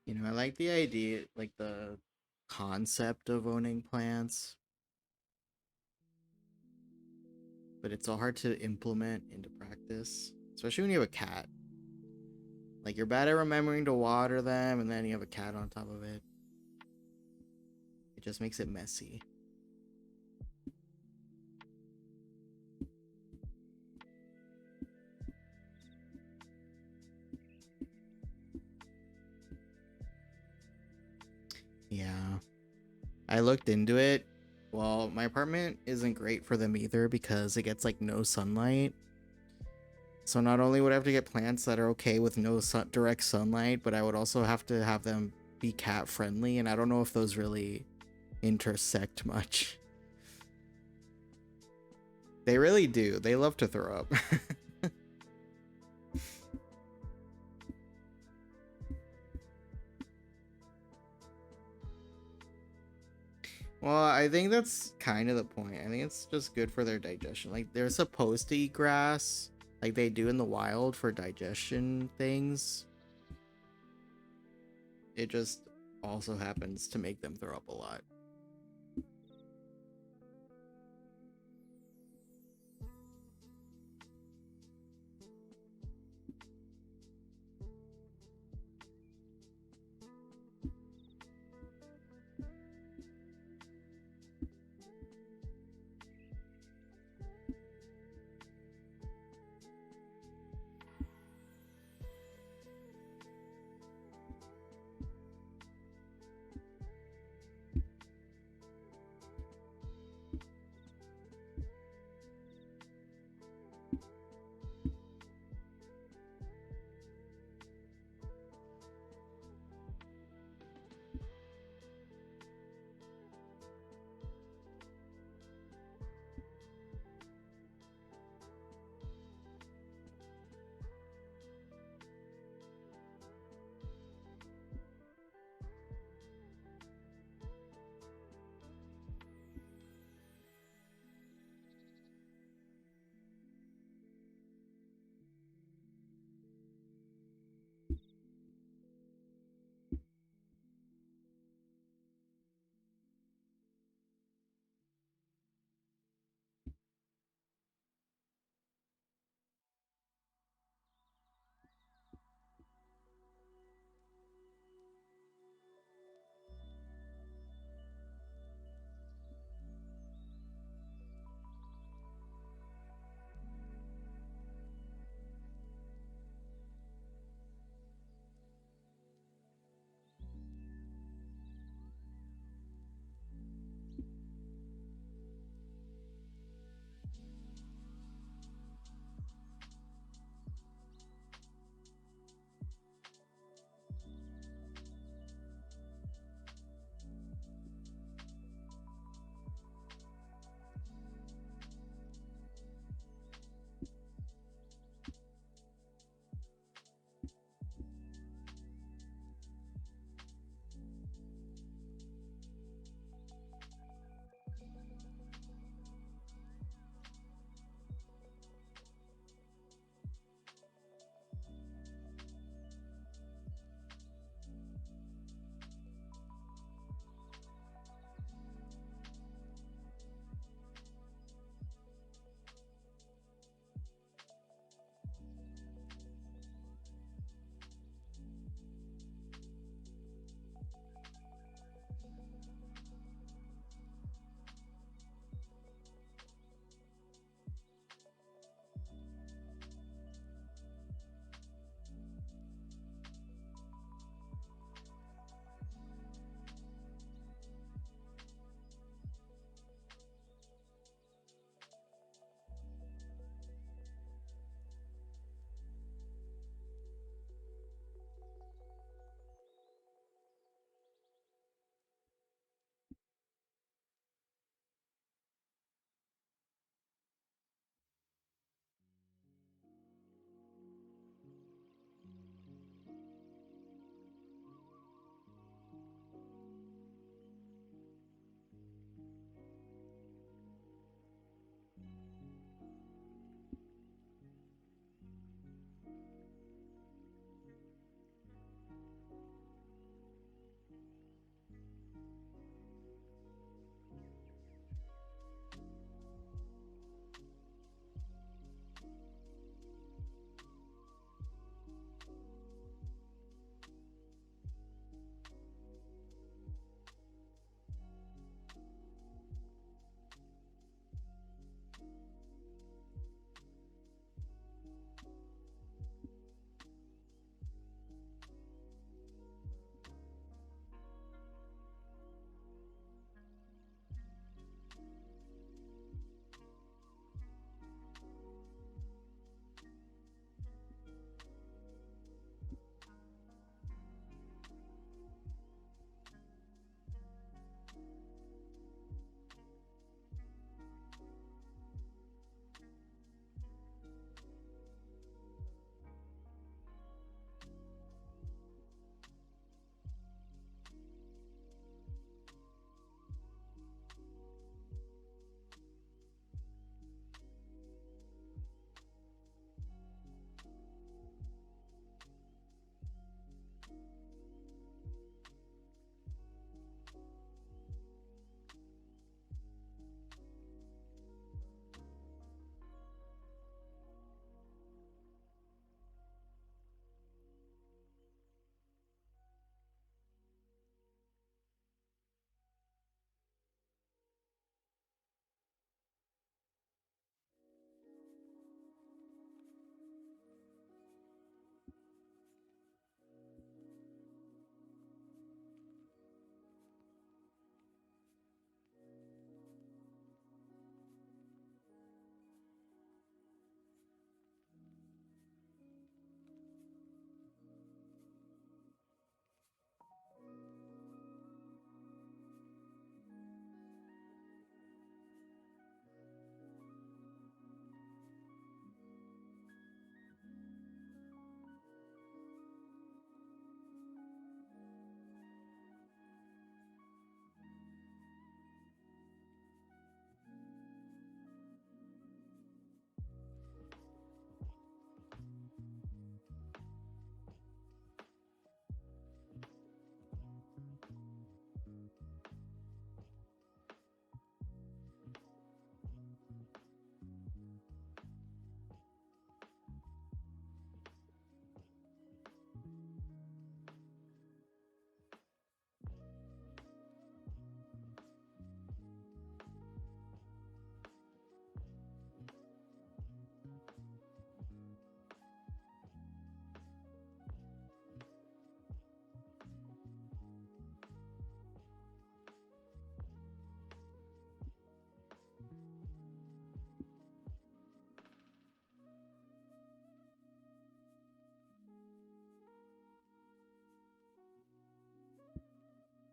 You know, I like the idea, like the concept of owning plants, but it's so hard to implement into practice, especially when you have a cat. Like, you're bad at remembering to water them, and then you have a cat on top of it. It just makes it messy. Yeah. I looked into it. Well, my apartment isn't great for them either because it gets like no sunlight. So not only would I have to get plants that are okay with no direct sunlight, but I would also have to have them be cat friendly, and I don't know if those really intersect much. They really do. They love to throw up. Well, I think that's kind of the point. I think it's just good for their digestion. Like, they're supposed to eat grass, like they do in the wild for digestion things. It just also happens to make them throw up a lot.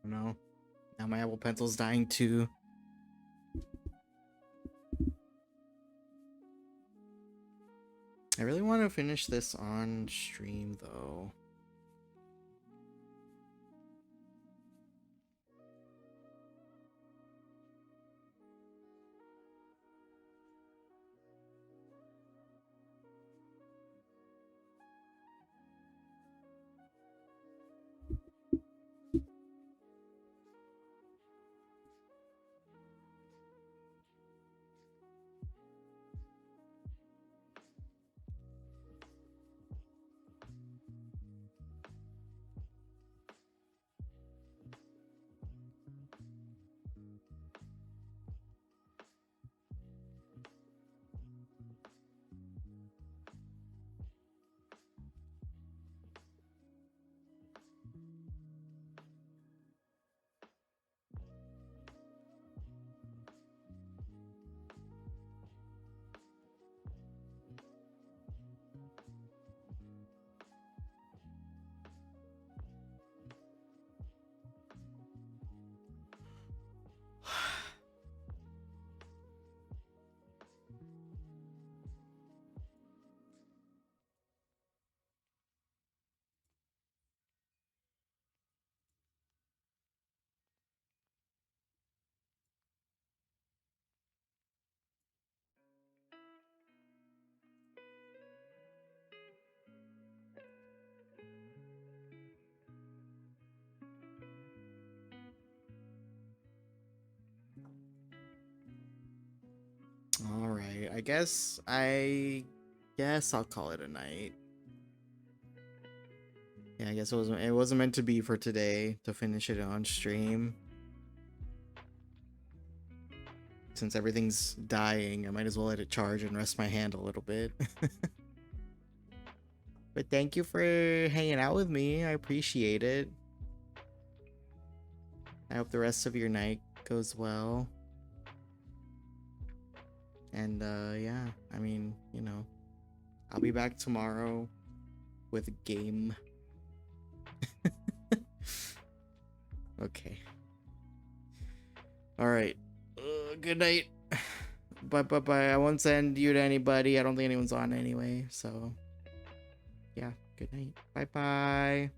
No. Now my Apple Pencil's dying too. I really want to finish this on stream though. All right, I guess I'll call it a night. Yeah, I guess it wasn't meant to be for today to finish it on stream. Since everything's dying, I might as well let it charge and rest my hand a little bit. But thank you for hanging out with me. I appreciate it. I hope the rest of your night goes well. And yeah, I mean, you know, I'll be back tomorrow with a game. Okay. All right. Good night. Bye. I won't send you to anybody. I don't think anyone's on anyway. So, yeah. Good night. Bye.